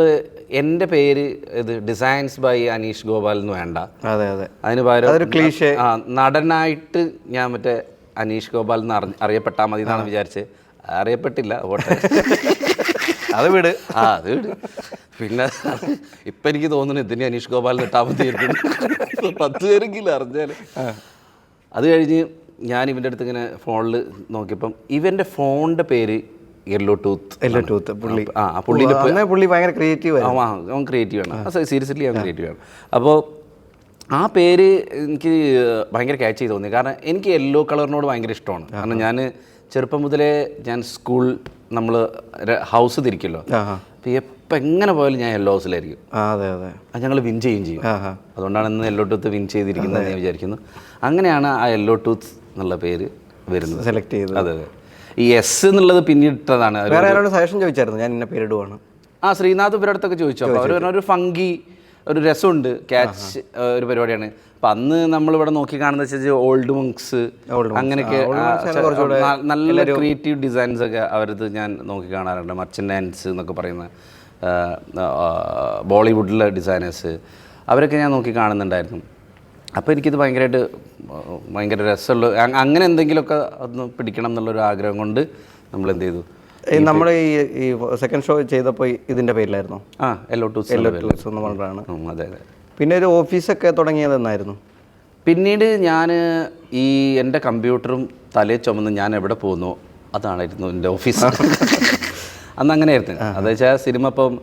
എൻ്റെ പേര് ഇത് ഡിസൈൻസ് ബൈ അനീഷ് ഗോപാൽ എന്ന് വേണ്ട. അതിന് പകരം നടനായിട്ട് ഞാൻ മറ്റേ അനീഷ് ഗോപാൽ എന്ന് അറിയപ്പെട്ടാൽ മതി എന്നാണ് വിചാരിച്ചത്. അറിയപ്പെട്ടില്ല, ഓട്ടെ, അത് വിട്. അത് വിട്. പിന്നെ ഇപ്പം എനിക്ക് തോന്നുന്നു ഇതിന് അനീഷ് ഗോപാലിന് ഇട്ടാൽ മതിയായിരിക്കും, 10 പേരെങ്കിലും അറിഞ്ഞാൽ. അത് കഴിഞ്ഞ് ഞാൻ ഇവൻ്റെ അടുത്ത് ഇങ്ങനെ ഫോണിൽ നോക്കിയപ്പം ഇവൻ്റെ ഫോണിൻ്റെ പേര് യെല്ലോ ടൂത്ത്. പുള്ളി ഭയങ്കര ക്രിയേറ്റീവ്. അവൻ ക്രിയേറ്റീവാണ്, സീരിയസ്ലി അവൻ ക്രിയേറ്റീവാണ്. അപ്പോൾ ആ പേര് എനിക്ക് ഭയങ്കര ക്യാച്ച് ചെയ്ത് തോന്നി. കാരണം എനിക്ക് യെല്ലോ കളറിനോട് ഭയങ്കര ഇഷ്ടമാണ്. കാരണം ഞാൻ ചെറുപ്പം മുതലേ ഞാൻ സ്കൂൾ നമ്മൾ ഹൗസ് തിരിക്കുമല്ലോ, അപ്പോൾ ഇപ്പം എങ്ങനെ പോയാലും ഞാൻ യെല്ലോ ഹൗസിലായിരിക്കും. അതെ അതെ, അത് ഞങ്ങൾ വിൻ ചെയ്യും ചെയ്യും. അതുകൊണ്ടാണ് ഇന്ന് യെല്ലോ ടൂത്ത് വിൻ ചെയ്തിരിക്കുന്നത് ഞാൻ വിചാരിക്കുന്നു. അങ്ങനെയാണ് ആ യെല്ലോ ടൂത്ത് എന്നുള്ള പേര് വരുന്നത്, സെലക്ട് ചെയ്തത്. അതെ അതെ. ഈ എസ് എന്നുള്ളത് പിന്നീട്ടതാണ്. വേറെ ആരോട് സജഷൻ ചോദിച്ചായിരുന്നു ഞാൻ ഇന്ന പേരിടുവാണ്? ശ്രീനാഥ് ഇവരടുത്തൊക്കെ ചോദിച്ചു. അപ്പോൾ അവർ പറഞ്ഞ ഒരു ഫങ്കി, ഒരു രസമുണ്ട്, ക്യാച്ച് ഒരു പരിപാടിയാണ്. അപ്പം അന്ന് നമ്മളിവിടെ നോക്കി കാണുന്ന വെച്ചാൽ ഓൾഡ് മങ്ക്സ് അങ്ങനെയൊക്കെ നല്ല ക്രിയേറ്റീവ് ഡിസൈൻസ് ഒക്കെ അവരത് ഞാൻ നോക്കി കാണാറുണ്ട്. മർച്ചൻ്റ് ആൻഡ്സ് എന്നൊക്കെ പറയുന്ന ബോളിവുഡിലെ ഡിസൈനേഴ്സ്, അവരൊക്കെ ഞാൻ നോക്കി കാണുന്നുണ്ടായിരുന്നു. അപ്പോൾ എനിക്കിത് ഭയങ്കര രസമുള്ള അങ്ങനെ എന്തെങ്കിലുമൊക്കെ ഒന്ന് പിടിക്കണം എന്നുള്ളൊരു ആഗ്രഹം കൊണ്ട് നമ്മൾ എന്ത് ചെയ്തു, നമ്മൾ ഈ സെക്കൻഡ് ഷോ ചെയ്തപ്പോൾ ഇതിൻ്റെ പേരിലായിരുന്നു യെല്ലോ ടൂത്ത് എന്ന് പറഞ്ഞാണ്. അതെ അതെ. പിന്നെ ഒരു ഓഫീസൊക്കെ തുടങ്ങിയത് എന്നായിരുന്നു? പിന്നീട് ഞാൻ എൻ്റെ കമ്പ്യൂട്ടറും തലേ ചുമന്ന് ഞാൻ എവിടെ പോകുന്നു അതാണായിരുന്നു എൻ്റെ ഓഫീസ്. അന്ന് അങ്ങനെയായിരുന്നു. അതെന്ന് വെച്ചാൽ സിനിമ ഇപ്പം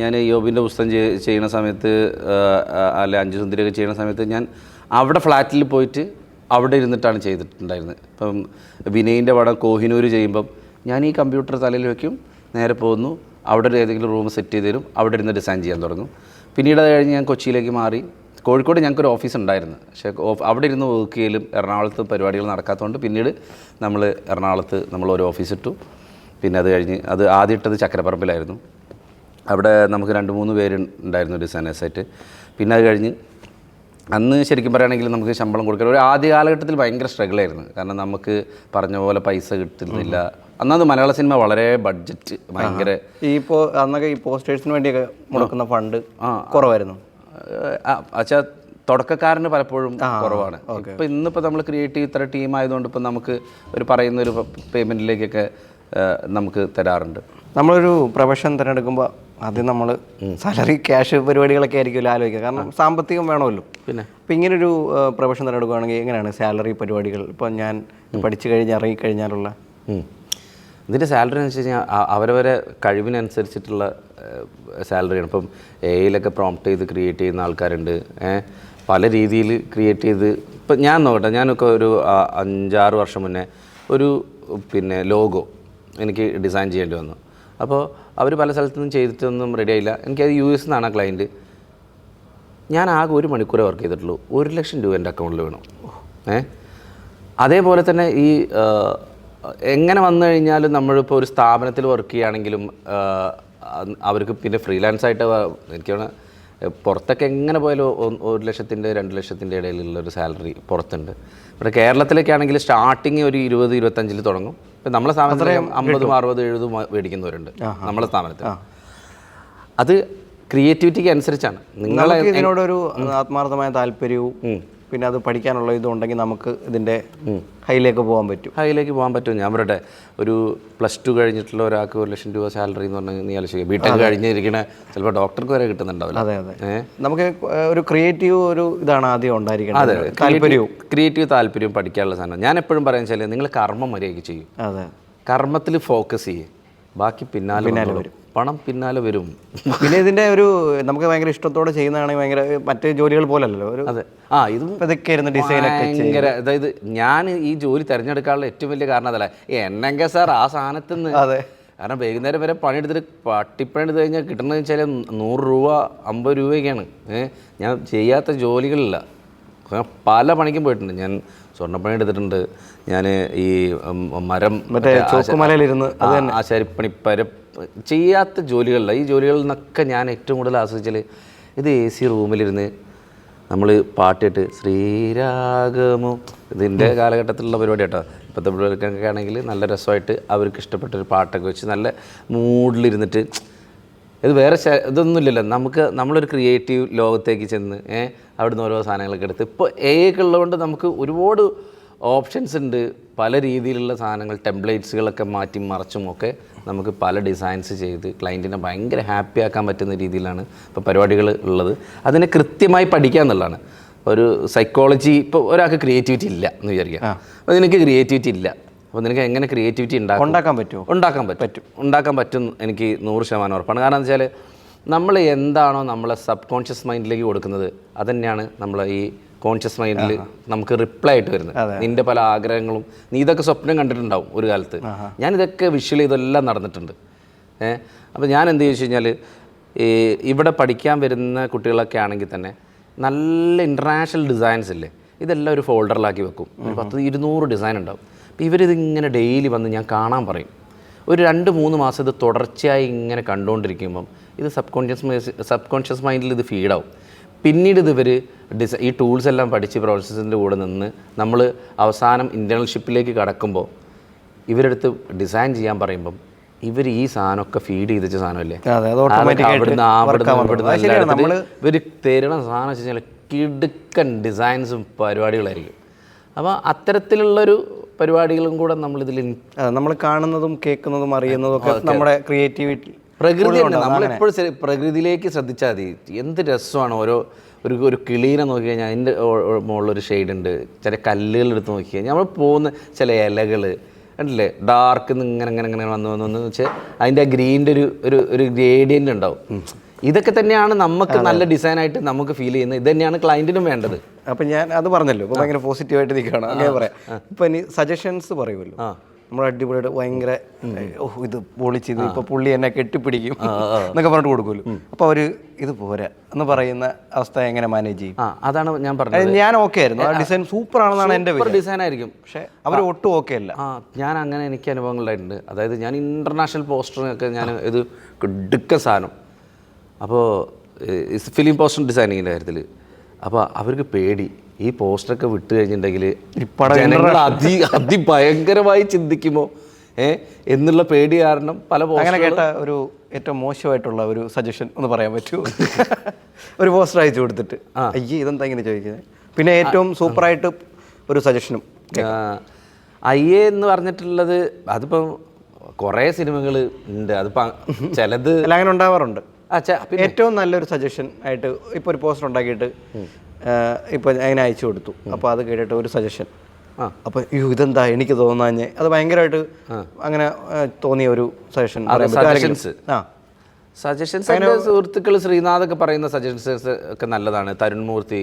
ഞാൻ യോബിൻ്റെ പുസ്തകം ചെയ്യുന്ന സമയത്ത് അല്ലെ അഞ്ചു സുന്ദരിയൊക്കെ ചെയ്യുന്ന സമയത്ത് ഞാൻ അവിടെ ഫ്ലാറ്റിൽ പോയിട്ട് അവിടെ ഇരുന്നിട്ടാണ് ചെയ്തിട്ടുണ്ടായിരുന്നത്. ഇപ്പം വിനയിൻ്റെ പടം കോഹിനൂർ ചെയ്യുമ്പം ഞാൻ ഈ കമ്പ്യൂട്ടർ തലയിൽ വയ്ക്കും, നേരെ പോകുന്നു, അവിടെ ഒരു ഏതെങ്കിലും റൂം സെറ്റ് ചെയ്ത് തരും, അവിടെ ഇരുന്ന് ഡിസൈൻ ചെയ്യാൻ തുടങ്ങും. പിന്നീട് അത് കഴിഞ്ഞ് ഞാൻ കൊച്ചിയിലേക്ക് മാറി. കോഴിക്കോട് ഞങ്ങൾക്കൊരു ഓഫീസ് ഉണ്ടായിരുന്നു, പക്ഷേ അവിടെ ഇരുന്ന് വർക്ക് ചെയ്യലും എറണാകുളത്ത് പരിപാടികൾ നടക്കാത്തതുകൊണ്ട് പിന്നീട് നമ്മൾ എറണാകുളത്ത് ഒരു ഓഫീസ് ഇട്ടു. പിന്നെ അത് കഴിഞ്ഞ് അത് ആദ്യം ഇട്ടത് ചക്കരപ്പറമ്പിലായിരുന്നു. അവിടെ നമുക്ക് 2-3 പേര് ഉണ്ടായിരുന്നു ഡിസൈനേഴ്സായിട്ട്. പിന്നെ അത് കഴിഞ്ഞ് അന്ന് ശരിക്കും പറയുകയാണെങ്കിൽ നമുക്ക് ശമ്പളം കൊടുക്കാൻ ഒരു ആദ്യ കാലഘട്ടത്തിൽ ഭയങ്കര സ്ട്രഗിളായിരുന്നു. കാരണം നമുക്ക് പറഞ്ഞ പോലെ പൈസ കിട്ടുന്നില്ല. അന്നത് മലയാള സിനിമ വളരെ ബഡ്ജറ്റ് ഭയങ്കര അന്നൊക്കെ ഈ പോസ്റ്റേഴ്സിന് വേണ്ടിയൊക്കെ മുടക്കുന്ന ഫണ്ട് കുറവായിരുന്നു. അച്ഛാ തുടക്കക്കാരന് പലപ്പോഴും കുറവാണ്. ഇപ്പം ഇന്നിപ്പോൾ നമ്മൾ ക്രിയേറ്റീവ് ഇത്ര ടീം ആയതുകൊണ്ട് ഇപ്പം നമുക്ക് ഒരു പറയുന്നൊരു പേയ്മെൻറ്റിലേക്കൊക്കെ നമുക്ക് തരാറുണ്ട്. നമ്മളൊരു പ്രൊഫഷൻ തിരഞ്ഞെടുക്കുമ്പോൾ ആദ്യം നമ്മൾ സാലറി ക്യാഷ് പരിപാടികളൊക്കെ ആയിരിക്കുമല്ലോ ആലോചിക്കുക, കാരണം സാമ്പത്തികം വേണമല്ലോ. പിന്നെ ഇപ്പം ഇങ്ങനൊരു പ്രൊഫഷൻ തിരഞ്ഞെടുക്കുകയാണെങ്കിൽ എങ്ങനെയാണ് സാലറി പരിപാടികൾ? ഇപ്പം ഞാൻ പഠിച്ചു കഴിഞ്ഞ് ഇറങ്ങിക്കഴിഞ്ഞാലുള്ള ഇതിൻ്റെ സാലറി എന്ന് വെച്ച് കഴിഞ്ഞാൽ അവരവരെ കഴിവിനനുസരിച്ചിട്ടുള്ള സാലറിയാണ്. ഇപ്പം എയിലൊക്കെ പ്രോംപ്റ്റ് ചെയ്ത് ക്രിയേറ്റ് ചെയ്യുന്ന ആൾക്കാരുണ്ട്, പല രീതിയിൽ ക്രിയേറ്റ് ചെയ്ത്. ഇപ്പം ഞാൻ നോക്കട്ടെ, ഞാനൊക്കെ ഒരു 5-6 വർഷം മുന്നേ ഒരു ലോഗോ എനിക്ക് ഡിസൈൻ ചെയ്യേണ്ടി വന്നു. അപ്പോൾ അവർ പല സ്ഥലത്തുനിന്നും ചെയ്തിട്ടൊന്നും റെഡി ആയില്ല. എനിക്കത് US നിന്നാണ് ആ ക്ലയൻറ്റ്. ഞാൻ ആകെ 1 മണിക്കൂറേ വർക്ക് ചെയ്തിട്ടുള്ളൂ. 1 ലക്ഷം രൂപ എൻ്റെ അക്കൗണ്ടിൽ വേണം. അതേപോലെ തന്നെ ഈ എങ്ങനെ വന്നു കഴിഞ്ഞാലും നമ്മളിപ്പോൾ ഒരു സ്ഥാപനത്തിൽ വർക്ക് ചെയ്യുകയാണെങ്കിലും അവർക്ക് പിന്നെ ഫ്രീലാൻസായിട്ട് എനിക്ക് പുറത്തൊക്കെ എങ്ങനെ പോയാലും 1 ലക്ഷത്തിൻ്റെ 2 ലക്ഷത്തിൻ്റെ ഇടയിലുള്ളൊരു സാലറി പുറത്തുണ്ട്. ഇവിടെ കേരളത്തിലൊക്കെ ആണെങ്കിൽ സ്റ്റാർട്ടിങ് ഒരു 20-25 തുടങ്ങും. ഇപ്പം നമ്മളെ സ്ഥാപനത്തിൽ 50, 60, 70 മേടിക്കുന്നവരുണ്ട് നമ്മളെ സ്ഥാപനത്തിൽ. അത് ക്രിയേറ്റിവിറ്റിക്ക് അനുസരിച്ചാണ്. നിങ്ങളെ ഇതിനോടൊരു ആത്മാർത്ഥമായ താല്പര്യവും പിന്നെ അത് പഠിക്കാനുള്ള ഇതുണ്ടെങ്കിൽ നമുക്ക് ഇതിൻ്റെ ഹൈയിലേക്ക് പോകാൻ പറ്റും. ഞാൻ പറയട്ടെ, ഒരു +2 കഴിഞ്ഞിട്ടുള്ള ഒരാൾക്ക് 1 ലക്ഷം രൂപ സാലറി എന്ന് പറഞ്ഞാൽ നീ ആലോചിക്കുക. ബിടെക് കഴിഞ്ഞിരിക്കണ ചിലപ്പോൾ ഡോക്ടർക്ക് വരെ കിട്ടുന്നുണ്ടാവില്ല. അതെ. നമുക്ക് ഒരു ക്രിയേറ്റീവ് ഒരു ഇതാണ് ആദ്യം ഉണ്ടായിരിക്കുന്നത്. അതെ, ക്രിയേറ്റീവ് താല്പര്യവും പഠിക്കാനുള്ള സാധനം. ഞാൻ എപ്പോഴും പറയാൻ വെച്ചാൽ നിങ്ങൾ കർമ്മം മര്യാദയ്ക്ക് ചെയ്യും. അതെ, കർമ്മത്തിൽ ഫോക്കസ് ചെയ്യും, ബാക്കി പിന്നാലെ വരും, പണം പിന്നാലെ വരും. പിന്നെ ഇതിൻ്റെ ഒരു നമുക്ക് ഭയങ്കര ഇഷ്ടത്തോടെ ചെയ്യുന്നതാണെങ്കിൽ ഭയങ്കര മറ്റേ ജോലികൾ പോലല്ലോ. അതെ, ഇതും ഇതൊക്കെ ഡിസൈനൊക്കെ ഭയങ്കര. അതായത് ഞാൻ ഈ ജോലി തിരഞ്ഞെടുക്കാനുള്ള ഏറ്റവും വലിയ കാരണം അതല്ല, എന്നെങ്കിൽ സാർ ആ സാധനത്തിൽ നിന്ന്. അതെ, കാരണം വൈകുന്നേരം വരെ പണിയെടുത്തിട്ട് പട്ടിപ്പണി എടുത്ത് കഴിഞ്ഞാൽ കിട്ടണമെന്ന് വെച്ചാൽ 100 രൂപ 50 രൂപയൊക്കെയാണ്. ഞാൻ ചെയ്യാത്ത ജോലികളില്ല. പല പണിക്കും പോയിട്ടുണ്ട്. ഞാൻ സ്വർണ്ണപ്പണി എടുത്തിട്ടുണ്ട്, ഞാൻ ഈ മരം ആശാരിപ്പണി ചെയ്യാത്ത ജോലികളില്ല. ഈ ജോലികളിൽ നിന്നൊക്കെ ഞാൻ ഏറ്റവും കൂടുതൽ ആസ്വദിച്ചാൽ ഇത് AC റൂമിലിരുന്ന് നമ്മൾ പാട്ടിട്ട് ശ്രീരാഗമോ, ഇതിൻ്റെ കാലഘട്ടത്തിലുള്ള പരിപാടി കേട്ടോ. ഇപ്പോഴത്തെ പിള്ളേർക്കൊക്കെ ആണെങ്കിൽ നല്ല രസമായിട്ട് അവർക്ക് ഇഷ്ടപ്പെട്ടൊരു പാട്ടൊക്കെ വെച്ച് നല്ല മൂഡിലിരുന്നിട്ട്, ഇത് വേറെ ഇതൊന്നുമില്ലല്ലോ. നമ്മളൊരു ക്രിയേറ്റീവ് ലോകത്തേക്ക് ചെന്ന് അവിടുന്ന് ഓരോ സാധനങ്ങളൊക്കെ എടുത്ത്. ഇപ്പോൾ AI ഒക്കെ ഉള്ളതുകൊണ്ട് നമുക്ക് ഒരുപാട് ഓപ്ഷൻസ് ഉണ്ട്. പല രീതിയിലുള്ള സാധനങ്ങൾ, ടെംപ്ലേറ്റ്സുകളൊക്കെ മാറ്റി മറച്ചും ഒക്കെ നമുക്ക് പല ഡിസൈൻസ് ചെയ്ത് ക്ലയൻറ്റിനെ ഭയങ്കര ഹാപ്പി ആക്കാൻ പറ്റുന്ന രീതിയിലാണ് ഇപ്പോൾ പരിപാടികൾ ഉള്ളത്. അതിനെ കൃത്യമായി പഠിക്കുക എന്നുള്ളതാണ്. ഒരു സൈക്കോളജി, ഇപ്പോൾ ഒരാൾക്ക് ക്രിയേറ്റിവിറ്റി ഇല്ല എന്ന് വിചാരിക്കാം. അപ്പോൾ നിനക്ക് ക്രിയേറ്റിവിറ്റി ഇല്ല, അപ്പോൾ നിനക്ക് എങ്ങനെ ക്രിയേറ്റിവിറ്റി ഉണ്ടാക്കാൻ പറ്റും എനിക്ക് 100% ഉറപ്പാണ്. കാരണം എന്താ വെച്ചാൽ നമ്മൾ എന്താണോ നമ്മളെ സബ് കോൺഷ്യസ് മൈൻഡിലേക്ക് കൊടുക്കുന്നത്, അതുതന്നെയാണ് നമ്മളെ ഈ കോൺഷ്യസ് മൈൻഡിൽ നമുക്ക് റിപ്ലൈ ആയിട്ട് വരുന്നത്. നിൻ്റെ പല ആഗ്രഹങ്ങളും, നീ ഇതൊക്കെ സ്വപ്നം കണ്ടിട്ടുണ്ടാവും ഒരു കാലത്ത്. ഞാനിതൊക്കെ വിഷ്വൽ ചെയ്തെല്ലാം നടന്നിട്ടുണ്ട്. അപ്പോൾ ഞാൻ എന്ത് ചോദിച്ചു കഴിഞ്ഞാൽ ഇവിടെ പഠിക്കാൻ വരുന്ന കുട്ടികളൊക്കെ ആണെങ്കിൽ തന്നെ നല്ല ഇൻ്റർനാഷണൽ ഡിസൈൻസ് ഇല്ലേ, ഇതെല്ലാം ഒരു ഫോൾഡറിലാക്കി വെക്കും. ഒരു 100-200 ഡിസൈൻ ഉണ്ടാവും. അപ്പോൾ ഇവരിതിങ്ങനെ ഡെയിലി വന്ന് ഞാൻ കാണാൻ പറയും. ഒരു 2-3 മാസം ഇത് തുടർച്ചയായി ഇങ്ങനെ കണ്ടുകൊണ്ടിരിക്കുമ്പം ഇത് സബ് കോൺഷ്യസ് മൈൻഡിൽ ഇത് ഫീഡാവും. പിന്നീട് ഇവർ ഈ ടൂൾസ് എല്ലാം പഠിച്ച് പ്രോസസ്സിൻ്റെ കൂടെ നിന്ന് നമ്മൾ അവസാനം ഇൻറ്റേൺഷിപ്പിലേക്ക് കടക്കുമ്പോൾ ഇവരെടുത്ത് ഡിസൈൻ ചെയ്യാൻ പറയുമ്പം ഇവർ ഈ സാധനമൊക്കെ ഫീഡ് ചെയ്തിച്ച സാധനമല്ലേ, ഇവർ തരുന്ന സാധനം വെച്ച് കഴിഞ്ഞാൽ കിടുക്കൻ ഡിസൈൻസും പരിപാടികളായിരിക്കും. അപ്പോൾ അത്തരത്തിലുള്ളൊരു പരിപാടികളും കൂടെ നമ്മളിതിൽ നമ്മൾ കാണുന്നതും കേൾക്കുന്നതും അറിയുന്നതും ഒക്കെ നമ്മുടെ ക്രിയേറ്റിവിറ്റി പ്രകൃതി തന്നെ. നമ്മളെപ്പോഴും പ്രകൃതിയിലേക്ക് ശ്രദ്ധിച്ചാൽ മതി. എന്ത് രസമാണ് ഒരു കിളീനെ നോക്കി കഴിഞ്ഞാൽ അതിൻ്റെ മുകളിലൊരു ഷെയ്ഡ് ഉണ്ട്. ചില കല്ലുകൾ എടുത്ത് നോക്കി കഴിഞ്ഞാൽ നമ്മൾ പോകുന്ന ചില ഇലകൾ കണ്ടില്ലേ, ഡാർക്ക് ഇങ്ങനെ വന്ന് വെച്ചാൽ അതിൻ്റെ ആ ഗ്രീൻ്റെ ഒരു ഗ്രേഡിയൻ്റ് ഉണ്ടാവും. ഇതൊക്കെ തന്നെയാണ് നമുക്ക് നല്ല ഡിസൈനായിട്ട് നമുക്ക് ഫീൽ ചെയ്യുന്നത്. ഇത് തന്നെയാണ് ക്ലയൻറ്റിനും വേണ്ടത്. അപ്പം ഞാൻ അത് പറഞ്ഞല്ലോ, ഇപ്പോൾ ഭയങ്കര പോസിറ്റീവായിട്ട് നിൽക്കുകയാണ് അങ്ങനെ പറയാം. ഇപ്പം ഇനി സജഷൻസ് പറയുമല്ലോ, നമ്മൾ അടിപൊളിയായിട്ട് ഭയങ്കര ഇത് പൊളിച്ചത് ഇപ്പോൾ പുള്ളി എന്നെ കെട്ടിപ്പിടിക്കും എന്നൊക്കെ പറഞ്ഞിട്ട് കൊടുക്കുമല്ലോ. അപ്പോൾ അവർ ഇത് പോരാ എന്ന് പറയുന്ന അവസ്ഥ എങ്ങനെ മാനേജ് ചെയ്യും? അതാണ് ഞാൻ പറഞ്ഞത്. ഞാൻ ഓക്കെ ആയിരുന്നു, ആ ഡിസൈൻ സൂപ്പർ ആണെന്നാണ് എൻ്റെ ഡിസൈൻ ആയിരിക്കും, പക്ഷേ അവർ ഒട്ടും ഓക്കെ അല്ല. ഞാൻ അങ്ങനെ എനിക്ക് അനുഭവങ്ങളുണ്ടായിട്ടുണ്ട്. അതായത് ഞാൻ ഇൻ്റർനാഷണൽ പോസ്റ്ററിനൊക്കെ ഞാൻ ഇത് കിടുക്ക സാധനം, അപ്പോൾ ഫിലിം പോസ്റ്റർ ഡിസൈനിങ്ങിൻ്റെ കാര്യത്തിൽ അപ്പോൾ അവർക്ക് പേടി, ഈ പോസ്റ്ററൊക്കെ വിട്ട് കഴിഞ്ഞിട്ടുണ്ടെങ്കിൽ ജനങ്ങൾ അതിഭയങ്കരമായി ചിന്തിക്കുമോ എന്നുള്ള പേടി കാരണം പല അങ്ങനെ കേട്ട ഒരു ഏറ്റവും മോശമായിട്ടുള്ള ഒരു സജഷൻ ഒന്ന് പറയാൻ പറ്റുമോ? ഒരു പോസ്റ്റർ അയച്ചു കൊടുത്തിട്ട് അയ്യേ ഇതെന്താ ഇങ്ങനെ ചോദിക്കുന്നത്. പിന്നെ ഏറ്റവും സൂപ്പറായിട്ട് ഒരു സജഷനും അയ്യേ എന്ന് പറഞ്ഞിട്ടുള്ളത് അതിപ്പം കുറേ സിനിമകൾ ഉണ്ട്. അതിപ്പോൾ ചിലത് അങ്ങനെ ഉണ്ടാവാറുണ്ട്. ഏറ്റവും നല്ലൊരു സജഷൻ ആയിട്ട് ഇപ്പോൾ ഒരു പോസ്റ്റർ ഉണ്ടാക്കിയിട്ട് ഇപ്പോൾ അങ്ങനെ അയച്ചു കൊടുത്തു. അപ്പോൾ അത് കേട്ടിട്ട് ഒരു സജഷൻ, അപ്പോൾ ഇതെന്താ എനിക്ക് തോന്നാഞ്ഞ്, അത് ഭയങ്കരമായിട്ട് അങ്ങനെ തോന്നിയ ഒരു സജഷൻ. സജഷൻസ് എൻ്റെ സുഹൃത്തുക്കൾ ശ്രീനാഥൊക്കെ പറയുന്ന സജഷൻസ് ഒക്കെ നല്ലതാണ്. തരുൺ മൂർത്തി,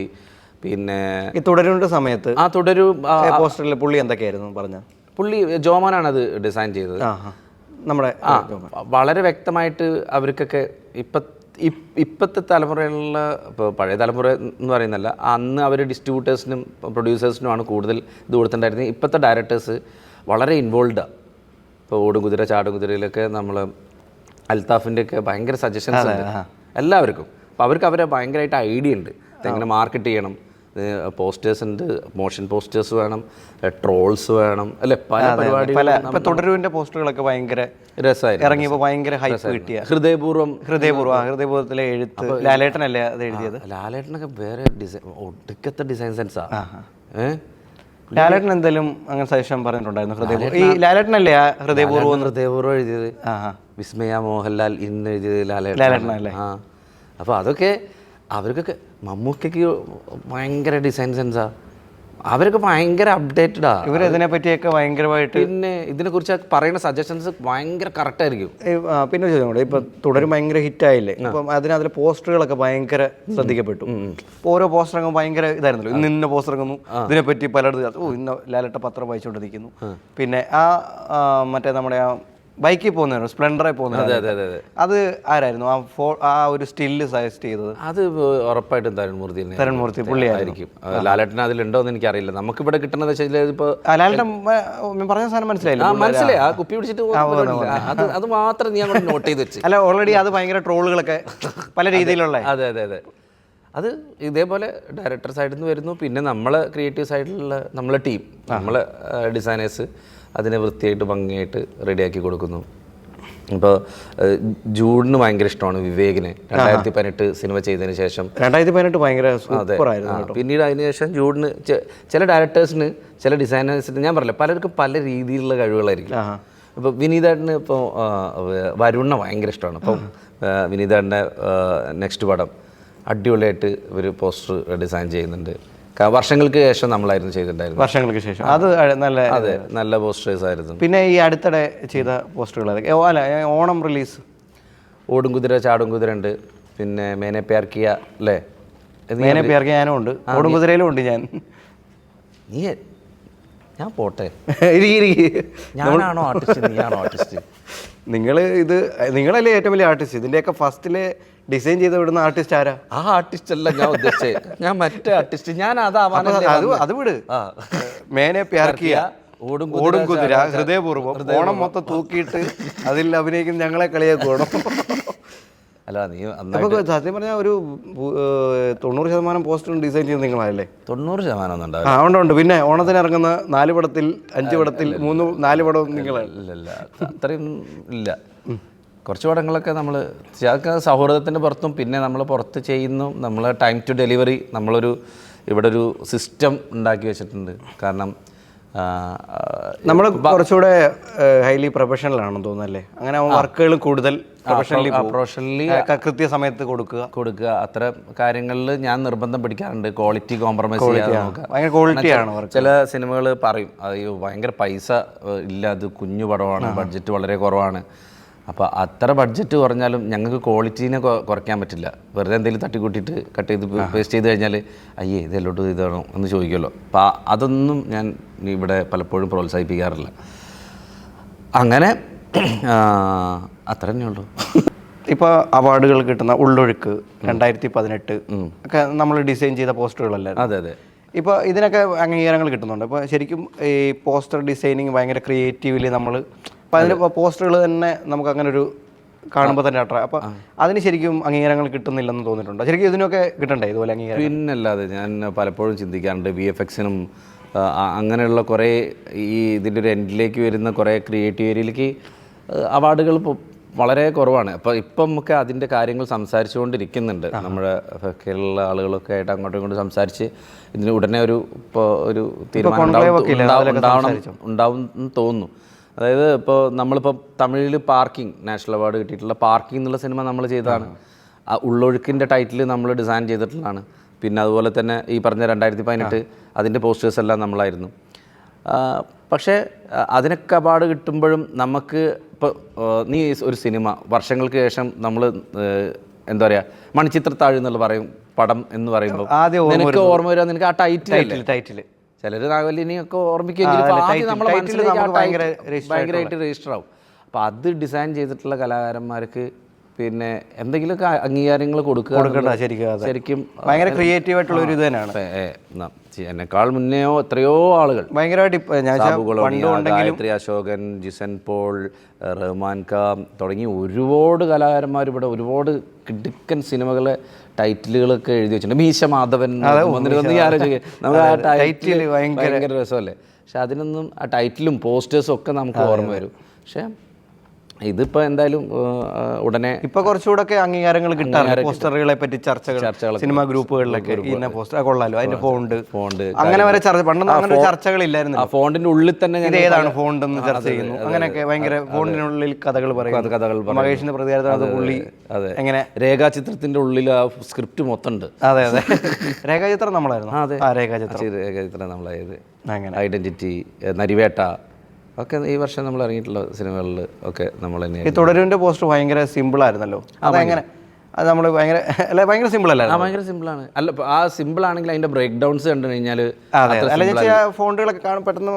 പിന്നെ ഈ തുടരുന്ന സമയത്ത് തുടരു പോസ്റ്ററിൽ പുള്ളി എന്തൊക്കെയായിരുന്നു പറഞ്ഞ? പുള്ളി ജോമാനാണ് അത് ഡിസൈൻ ചെയ്തത്. നമ്മുടെ വളരെ വ്യക്തമായിട്ട് അവർക്കൊക്കെ ഇപ്പോഴത്തെ തലമുറയിലുള്ള, ഇപ്പോൾ പഴയ തലമുറ എന്ന് പറയുന്നല്ല, അന്ന് അവർ ഡിസ്ട്രിബ്യൂട്ടേഴ്സിനും പ്രൊഡ്യൂസേഴ്സിനുമാണ് കൂടുതൽ ഇത് കൊടുത്തിട്ടുണ്ടായിരുന്നത്. ഇപ്പോഴത്തെ ഡയറക്ടേഴ്സ് വളരെ ഇൻവോൾവ്ഡാണ്. ഇപ്പോൾ ഓടുകുതിര ചാടുകുതിരയിലൊക്കെ നമ്മൾ അൽത്താഫിൻ്റെയൊക്കെ ഭയങ്കര സജഷൻസ് ഉണ്ട് എല്ലാവർക്കും. അപ്പോൾ അവർക്ക് അവരെ ഭയങ്കരമായിട്ട് ഐഡിയ ഉണ്ട് എങ്ങനെ മാർക്കറ്റ് ചെയ്യണം. പോസ്റ്റേഴ്സ് ഉണ്ട്, മോഷൻ പോസ്റ്റേഴ്സ് വേണം, ട്രോൾസ് വേണം, അല്ലെ പല പരിപാടികളും. തുടരുവിൻ്റെ പോസ്റ്ററുകളൊക്കെ ഭയങ്കര രസമായിരുന്നു, ഇറങ്ങിയപ്പോൾ ഭയങ്കര ഹൈപ്പ് കിട്ടിയ. ഹൃദയപൂർവ്വത്തിലെ എഴുത്ത് ലാലേട്ടനല്ലേ അത് എഴുതിയത്? ലാലേട്ടനൊക്കെ വേറെ ഡിസൈൻ, ഒടുക്കത്തെ ഡിസൈൻ സെൻസാ. ലാലേട്ടൻ എന്തെങ്കിലും അങ്ങനെ സജഷൻ പറഞ്ഞിട്ടുണ്ടായിരുന്നു? ഹൃദയപൂർവ്വം ഈ ലാലേട്ടനല്ലേ ഹൃദയപൂർവ്വം എഴുതിയത്? വിസ്മയ മോഹൻലാൽ ഇന്ന് എഴുതിയത് ലാലേട്ടനല്ലേ? അപ്പോൾ അതൊക്കെ അവർക്കൊക്കെ, മമ്മൂക്കയ്ക്ക് ഭയങ്കര ഡിസൈൻ സെൻസാ, അവരൊക്കെ ഭയങ്കര അപ്ഡേറ്റഡാ. ഇവരതിനെ പറ്റിയൊക്കെ ഭയങ്കരമായിട്ട്, പിന്നെ ഇതിനെക്കുറിച്ച് പറയുന്ന സജഷൻസ് ഭയങ്കര കറക്റ്റായിരിക്കും. പിന്നെ ചോദിച്ചാൽ കൂടെ ഇപ്പം തുടരും ഭയങ്കര ഹിറ്റായില്ലേ, ഇപ്പം അതിലെ പോസ്റ്ററുകളൊക്കെ ഭയങ്കര ശ്രദ്ധിക്കപ്പെട്ടു. ഇപ്പോൾ ഓരോ പോസ്റ്ററൊക്കെ ഭയങ്കര ഇതായിരുന്നല്ലോ, ഇന്ന പോസ്റ്റർ ഇറങ്ങുന്നു, ഇതിനെപ്പറ്റി പലയിടത്ത് ഇന്ന ലാലേട്ട പത്രം വായിച്ചുകൊണ്ടിരിക്കുന്നു. പിന്നെ മറ്റേ നമ്മുടെ ബൈക്കിൽ പോകുന്നതാണ്, സ്പ്ലെൻഡറിൽ പോകുന്നത്, അത് ആരായിരുന്നു ആ ഒരു സ്റ്റില്ല് സജസ്റ്റ് ചെയ്തത്? അത് ഉറപ്പായിട്ടും തരുൺ മൂർത്തി പുള്ളിയായിരിക്കും. ലാലേട്ടൻ അതിലുണ്ടോ എന്ന് എനിക്കറിയില്ല. നമുക്കിവിടെ കിട്ടുന്നത് ഇപ്പോൾ ലാലേട്ടൻ പറഞ്ഞ സാധനം മനസ്സിലായി. ആ കുപ്പി പിടിച്ചിട്ട് അത് മാത്രം നീ അങ്ങോട്ട് നോട്ട് ചെയ്ത് വെച്ച്. അല്ല, ഓൾറെഡി അത് ഭയങ്കര ട്രോളുകളൊക്കെ പല രീതിയിലുള്ള. അതെ അത് ഇതേപോലെ ഡയറക്ടർ സൈഡിൽ നിന്ന് വരുന്നു, പിന്നെ നമ്മളെ ക്രിയേറ്റീവ് സൈഡിലുള്ള നമ്മളെ ടീം, നമ്മളെ ഡിസൈനേഴ്സ് അതിനെ വൃത്തിയായിട്ട് ഭംഗിയായിട്ട് റെഡിയാക്കി കൊടുക്കുന്നു. ഇപ്പോൾ ജൂഡിന് ഭയങ്കര ഇഷ്ടമാണ് വിവേകിനെ. 2018 സിനിമ ചെയ്തതിന് ശേഷം 2018 ഭയങ്കര സൂപ്പറായിരുന്നു. പിന്നീട് അതിന് ശേഷം ജൂഡിന് ചില ഡയറക്ടേഴ്സിന്, ചില ഡിസൈനേഴ്സിന്, ഞാൻ പറഞ്ഞില്ല, പലർക്കും പല രീതിയിലുള്ള കഴിവുകളായിരിക്കും. ഇപ്പോൾ വിനീതേട്ടന് ഇപ്പോൾ വരുണിനെ ഭയങ്കര ഇഷ്ടമാണ്. അപ്പം വിനീതേട്ടൻ്റെ നെക്സ്റ്റ് പടം അടിപൊളിയായിട്ട് ഒരു പോസ്റ്റർ ഡിസൈൻ ചെയ്യുന്നുണ്ട്. വർഷങ്ങൾക്ക് ശേഷം നമ്മളായിരുന്നു ചെയ്തിട്ടുണ്ടായിരുന്നു. വർഷങ്ങൾക്ക് ശേഷം അത് നല്ല പോസ്റ്റേഴ്സ് ആയിരുന്നു. പിന്നെ ഈ അടുത്തിടെ ചെയ്ത പോസ്റ്ററുകൾ അല്ല, ഓണം റിലീസ് ഓടും കുതിര ചാടും കുതിര ഉണ്ട്, പിന്നെ മേനെ പ്യാർ കിയ അല്ലേ? മേനെ പ്യാർ കിയ ഞാനും ഉണ്ട്, ഓടും കുതിരയിലും ഉണ്ട് ഞാൻ. നീ ഞാൻ പോട്ടെ, ഇരിക്ക്. ഞാനാണോ ആർട്ടിസ്റ്റ്, നീയാണോ ആർട്ടിസ്റ്റ്? നിങ്ങളല്ലേ ഏറ്റവും വലിയ ആർട്ടിസ്റ്റ്. ഇതിന്റെയൊക്കെ ഫസ്റ്റില് ഡിസൈൻ ചെയ്ത് വിടുന്ന ആർട്ടിസ്റ്റ് ആരാ? ആ ആർട്ടിസ്റ്റ് അല്ല ഞാൻ ഉദ്ദേശിച്ചത്, ഞാൻ മറ്റേ ആർട്ടിസ്റ്റ്. ഞാൻ അത് വിട്. മേനെ പ്യാർ കിയ, ഓടും കുതിര, ഹൃദയപൂർവ്വം, ഓണം മൊത്തം തൂക്കിയിട്ട് അതിൽ അഭിനയിക്കുന്ന ഞങ്ങളെ കളിയാക്കണം. അല്ല നീ അപ്പൊ സത്യം പറഞ്ഞാൽ ഒരു 90% പോസ്റ്ററും ഡിസൈൻ ചെയ്ത് നിങ്ങളല്ലേ? 90% ഒന്നും ഉണ്ടാവില്ല. ഉണ്ട്. പിന്നെ ഓണത്തിന് ഇറങ്ങുന്ന 4 പടത്തിൽ 5 പടത്തിൽ 3-4 പടവും നിങ്ങളാണ്. ഇല്ല അത്രയും ഇല്ല. കുറച്ച് പടങ്ങളൊക്കെ നമ്മൾ സൗഹൃദത്തിൻ്റെ പുറത്തും, പിന്നെ നമ്മൾ പുറത്ത് ചെയ്യുന്നു. നമ്മൾ ടൈം ടു ഡെലിവറി ഇവിടെ ഒരു സിസ്റ്റം ഉണ്ടാക്കി വെച്ചിട്ടുണ്ട്. കാരണം നമ്മൾ കുറച്ചുകൂടെ ഹൈലി പ്രൊഫഷണൽ ആണെന്ന് തോന്നുന്നല്ലേ? അങ്ങനെ വർക്കുകൾ കൂടുതൽ പ്രൊഫഷണലി കൃത്യസമയത്ത് കൊടുക്കുക. അത്ര കാര്യങ്ങളിൽ ഞാൻ നിർബന്ധം പിടിക്കാറുണ്ട്. ക്വാളിറ്റി കോംപ്രമൈസ് ചെയ്യാതെ നോക്കുക. ക്വാളിറ്റിയാണ്. ചില സിനിമകൾ പറയും അയ്യോ ഭയങ്കര പൈസ ഇല്ല, അത് കുഞ്ഞു പടമാണ്, ബഡ്ജറ്റ് വളരെ കുറവാണ്. അപ്പോൾ അത്ര ബഡ്ജറ്റ് കുറഞ്ഞാലും ഞങ്ങൾക്ക് ക്വാളിറ്റീനെ കുറയ്ക്കാൻ പറ്റില്ല. വെറുതെ എന്തെങ്കിലും തട്ടിക്കൂട്ടിയിട്ട് കട്ട് ചെയ്ത് പേസ്റ്റ് ചെയ്ത് കഴിഞ്ഞാൽ അയ്യേ ഇതെല്ലോട്ട് ഇതാണോ എന്ന് ചോദിക്കുമല്ലോ. അപ്പോൾ അതൊന്നും ഞാൻ ഇവിടെ പലപ്പോഴും പ്രോത്സാഹിപ്പിക്കാറില്ല. അങ്ങനെ അത്ര തന്നെയുള്ളൂ. ഇപ്പോൾ അവാർഡുകൾ കിട്ടുന്ന ഉള്ളൊഴുക്ക് 2018 ഒക്കെ നമ്മൾ ഡിസൈൻ ചെയ്ത പോസ്റ്ററുകളല്ലേ? അതെ. ഇപ്പോൾ ഇതിനൊക്കെ അംഗീകാരങ്ങൾ കിട്ടുന്നുണ്ട്. ഇപ്പോൾ ശരിക്കും ഈ പോസ്റ്റർ ഡിസൈനിങ് ഭയങ്കര ക്രിയേറ്റീവ്ലി നമ്മൾ അപ്പോൾ അതിൻ്റെ പോസ്റ്ററുകൾ തന്നെ നമുക്ക് അങ്ങനെ ഒരു കാണുമ്പോൾ തന്നെ അട്രാ. അപ്പോൾ അതിന് ശരിക്കും അംഗീകാരങ്ങൾ കിട്ടുന്നില്ലെന്ന് തോന്നിയിട്ടുണ്ടോ? ശരിക്കും ഇതിനൊക്കെ കിട്ടണ്ടേ ഇതുപോലെ അംഗീകാരം? പിന്നല്ലാതെ ഞാൻ പലപ്പോഴും ചിന്തിക്കാറുണ്ട്. VFX-നും അങ്ങനെയുള്ള കുറേ ഇതിൻ്റെ ഒരു എൻഡിലേക്ക് വരുന്ന കുറേ ക്രിയേറ്റീവ് ഏരിയയിലേക്ക് അവാർഡുകൾ വളരെ കുറവാണ്. അപ്പോൾ ഇപ്പം നമുക്ക് അതിൻ്റെ കാര്യങ്ങൾ സംസാരിച്ചുകൊണ്ടിരിക്കുന്നുണ്ട്. നമ്മുടെ കേരള ആളുകളൊക്കെ ആയിട്ട് അങ്ങോട്ടും ഇങ്ങോട്ടും സംസാരിച്ച് ഇതിന് ഉടനെ ഒരു തീരുമാനം ഉണ്ടാവും എന്ന് തോന്നുന്നു. അതായത് നമ്മളിപ്പോൾ തമിഴിൽ പാർക്കിംഗ് നാഷണൽ അവാർഡ് കിട്ടിയിട്ടുള്ള പാർക്കിംഗ് എന്നുള്ള സിനിമ നമ്മൾ ചെയ്തതാണ്. ആ ഉള്ളൊഴുക്കിൻ്റെ ടൈറ്റിൽ നമ്മൾ ഡിസൈൻ ചെയ്തിട്ടുള്ളതാണ്. പിന്നെ അതുപോലെ തന്നെ ഈ പറഞ്ഞ 2018 അതിൻ്റെ പോസ്റ്റേഴ്സ് എല്ലാം നമ്മളായിരുന്നു. പക്ഷേ അതിനൊക്കെ അവാർഡ് കിട്ടുമ്പോഴും നമുക്ക് ഇപ്പോൾ നീ ഒരു സിനിമ വർഷങ്ങൾക്ക് ശേഷം നമ്മൾ എന്താ പറയുക മണിച്ചിത്രത്താഴ് എന്നുള്ള പറയും പടം എന്ന് പറയുമ്പോൾ നിനക്ക് ഓർമ്മ വരിക നിനക്ക് ആ ടൈറ്റിൽ ചിലർ നാഗവല്ലിനെയൊക്കെ ഓർമ്മിക്കുമെങ്കിലും നമ്മുടെ മനസ്സിലേക്ക് ഭയങ്കരമായിട്ട് രജിസ്റ്റർ ആവും. അപ്പോൾ അത് ഡിസൈൻ ചെയ്തിട്ടുള്ള കലാകാരന്മാർക്ക് പിന്നെ എന്തെങ്കിലുമൊക്കെ അംഗീകാരങ്ങൾ കൊടുക്കുക ശരിക്കും ഭയങ്കര ക്രിയേറ്റീവ് ആയിട്ടുള്ള ഒരു ഇത് തന്നെയാണ്. എന്നെക്കാൾ മുന്നെയോ എത്രയോ ആളുകൾ ഭയങ്കരമായിട്ട് ഗായത്രി അശോകൻ, ജിസൻ പോൾ, റഹ്മാൻ ഖാൻ തുടങ്ങി ഒരുപാട് കലാകാരന്മാർ ഇവിടെ ഒരുപാട് കിടുക്കൻ സിനിമകളെ ടൈറ്റിലുകളൊക്കെ എഴുതി വെച്ചിട്ടുണ്ട്. മീശ മാധവൻ ആലോചിക്കുക നമുക്ക് ആ ടൈറ്റിൽ ഭയങ്കര രസമല്ലേ. പക്ഷെ അതിനൊന്നും ആ ടൈറ്റിലും പോസ്റ്റേഴ്സും ഒക്കെ നമുക്ക് ഓർമ്മ വരും. പക്ഷേ ഇതിപ്പോൾ എന്തായാലും ഉടനെ ഇപ്പോൾ കുറച്ചുകൂടെ ഒക്കെ അംഗീകാരങ്ങൾ കിട്ടാറുണ്ട്. പോസ്റ്ററുകളെ പറ്റി ചർച്ചകൾ സിനിമാ ഗ്രൂപ്പുകളിലൊക്കെ ഇന്ന പോസ്റ്റർ കൊള്ളാലോ, അതിന്റെ ഫോണ്ട് അങ്ങനെ വരെ ചർച്ച. പണ്ടൊന്നും അങ്ങനെ ചർച്ചകളില്ലായിരുന്നു. ഫോണ്ടിന്റെ ഉള്ളിൽ തന്നെ ഇത് ഏതാണ് ഫോണ്ട് എന്ന് ചർച്ച ചെയ്യുന്നു. അങ്ങനെയൊക്കെ ഭയങ്കര ഫോണ്ടിനുള്ളിൽ കഥകൾ പറയും. മഹേഷിന്റെ പ്രതികാരത്തിൽ പുള്ളി എങ്ങനെ രേഖാചിത്രത്തിന്റെ ഉള്ളിൽ ആ സ്ക്രിപ്റ്റ് മൊത്തം ഉണ്ട്. അതെ രേഖാചിത്രം നമ്മളായിരുന്നു. രേഖാചിത്രം നമ്മളായത്. ഐഡന്റിറ്റി, നരിവേട്ട ഒക്കെ ഈ വർഷം നമ്മൾ ഇറങ്ങിയിട്ടുള്ള സിനിമകളിൽ ഒക്കെ നമ്മൾ തന്നെ. ഈ തുടരുവിൻ്റെ പോസ്റ്റർ ഭയങ്കര സിമ്പിൾ ആയിരുന്നല്ലോ. അതെങ്ങനെ അത് നമ്മൾ ഭയങ്കര സിമ്പിൾ അല്ല? ഭയങ്കര സിമ്പിളാണ്. അല്ല ആ സിമ്പിൾ ആണെങ്കിൽ അതിന്റെ ബ്രേക്ക് ഡൗൺസ് കണ്ടു കഴിഞ്ഞാൽ ഫോണ്ടുകളൊക്കെ കാണും പെട്ടെന്ന്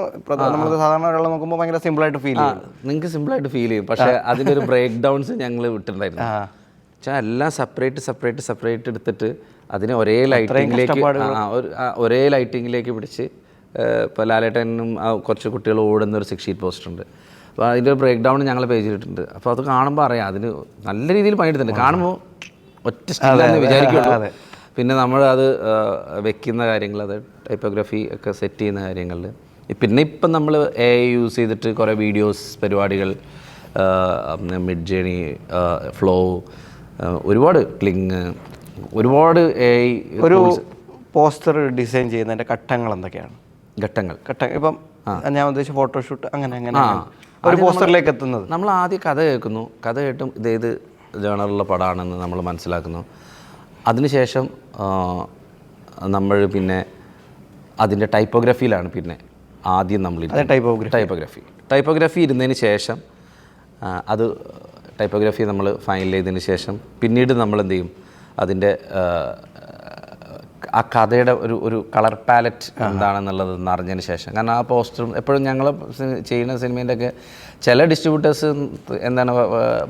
നമ്മൾ സാധാരണ ഒരാളെ നോക്കുമ്പോൾ ഭയങ്കര സിമ്പിളായിട്ട് ഫീൽ ചെയ്യും. നിങ്ങൾക്ക് സിമ്പിളായിട്ട് ഫീൽ ചെയ്യും. പക്ഷേ അതിൻ്റെ ഒരു ബ്രേക്ക് ഡൗൺസ് ഞങ്ങൾ വിട്ടിട്ടുണ്ടായിരുന്നു. പക്ഷേ എല്ലാം സെപ്പറേറ്റ് എടുത്തിട്ട് അതിനെ ഒരേ ലൈറ്റിങ്ങിലേക്ക് പിടിച്ച് ഇപ്പോൾ ലാലേട്ടനും കുറച്ച് കുട്ടികൾ ഓടുന്ന ഒരു 6 ഷീറ്റ് പോസ്റ്റർ ഉണ്ട്. അപ്പോൾ അതിൻ്റെ ഒരു ബ്രേക്ക് ഡൗൺ ഞങ്ങൾ പേജിലിട്ടുണ്ട്. അപ്പോൾ അത് കാണുമ്പോൾ അറിയാം അതിന് നല്ല രീതിയിൽ പണിയെടുത്തിട്ടുണ്ട്. കാണുമ്പോൾ ഒറ്റ സ്റ്റൈലെന്ന് വിചാരിക്കുള്ളൂ. പിന്നെ നമ്മൾ അത് വെക്കുന്ന കാര്യങ്ങൾ, അത് ടൈപ്പോഗ്രഫി ഒക്കെ സെറ്റ് ചെയ്യുന്ന കാര്യങ്ങളിൽ പിന്നെ ഇപ്പം നമ്മൾ AI യൂസ് ചെയ്തിട്ട് കുറേ വീഡിയോസ് പരിപാടികൾ, മിഡ് ജേണി, ഫ്ലോ, ഒരുപാട് ക്ലിങ്, ഒരുപാട് AI. ഒരു പോസ്റ്റർ ഡിസൈൻ ചെയ്യുന്നതിൻ്റെ ഘട്ടങ്ങൾ എന്തൊക്കെയാണ്? ഘട്ടങ്ങൾ ഇപ്പം ഞാൻ ഉദ്ദേശിച്ച ഫോട്ടോഷൂട്ട് അങ്ങനെ ഒരു പോസ്റ്ററിലേക്ക് എത്തുന്നത്. നമ്മൾ ആദ്യം കഥ കേൾക്കുന്നു. കഥ കേട്ടും ഇതേത് ജേണറിലുള്ള പടമാണെന്ന് നമ്മൾ മനസ്സിലാക്കുന്നു. അതിനുശേഷം നമ്മൾ പിന്നെ അതിൻ്റെ ടൈപ്പോഗ്രഫിയിലാണ് പിന്നെ ആദ്യം നമ്മൾ ടൈപ്പോഗ്രഫി ഇരുന്നതിന് ശേഷം അത് ടൈപ്പോഗ്രഫി നമ്മൾ ഫൈനൽ ചെയ്തതിന് ശേഷം പിന്നീട് നമ്മൾ എന്ത് ചെയ്യും, അതിൻ്റെ ആ കഥയുടെ ഒരു കളർ പാലറ്റ് എന്താണെന്നുള്ളത് അറിഞ്ഞതിന് ശേഷം. കാരണം ആ പോസ്റ്ററും എപ്പോഴും ഞങ്ങൾ ചെയ്യുന്ന സിനിമേൻ്റെ ഒക്കെ ചില ഡിസ്ട്രിബ്യൂട്ടേഴ്സ് എന്താണ്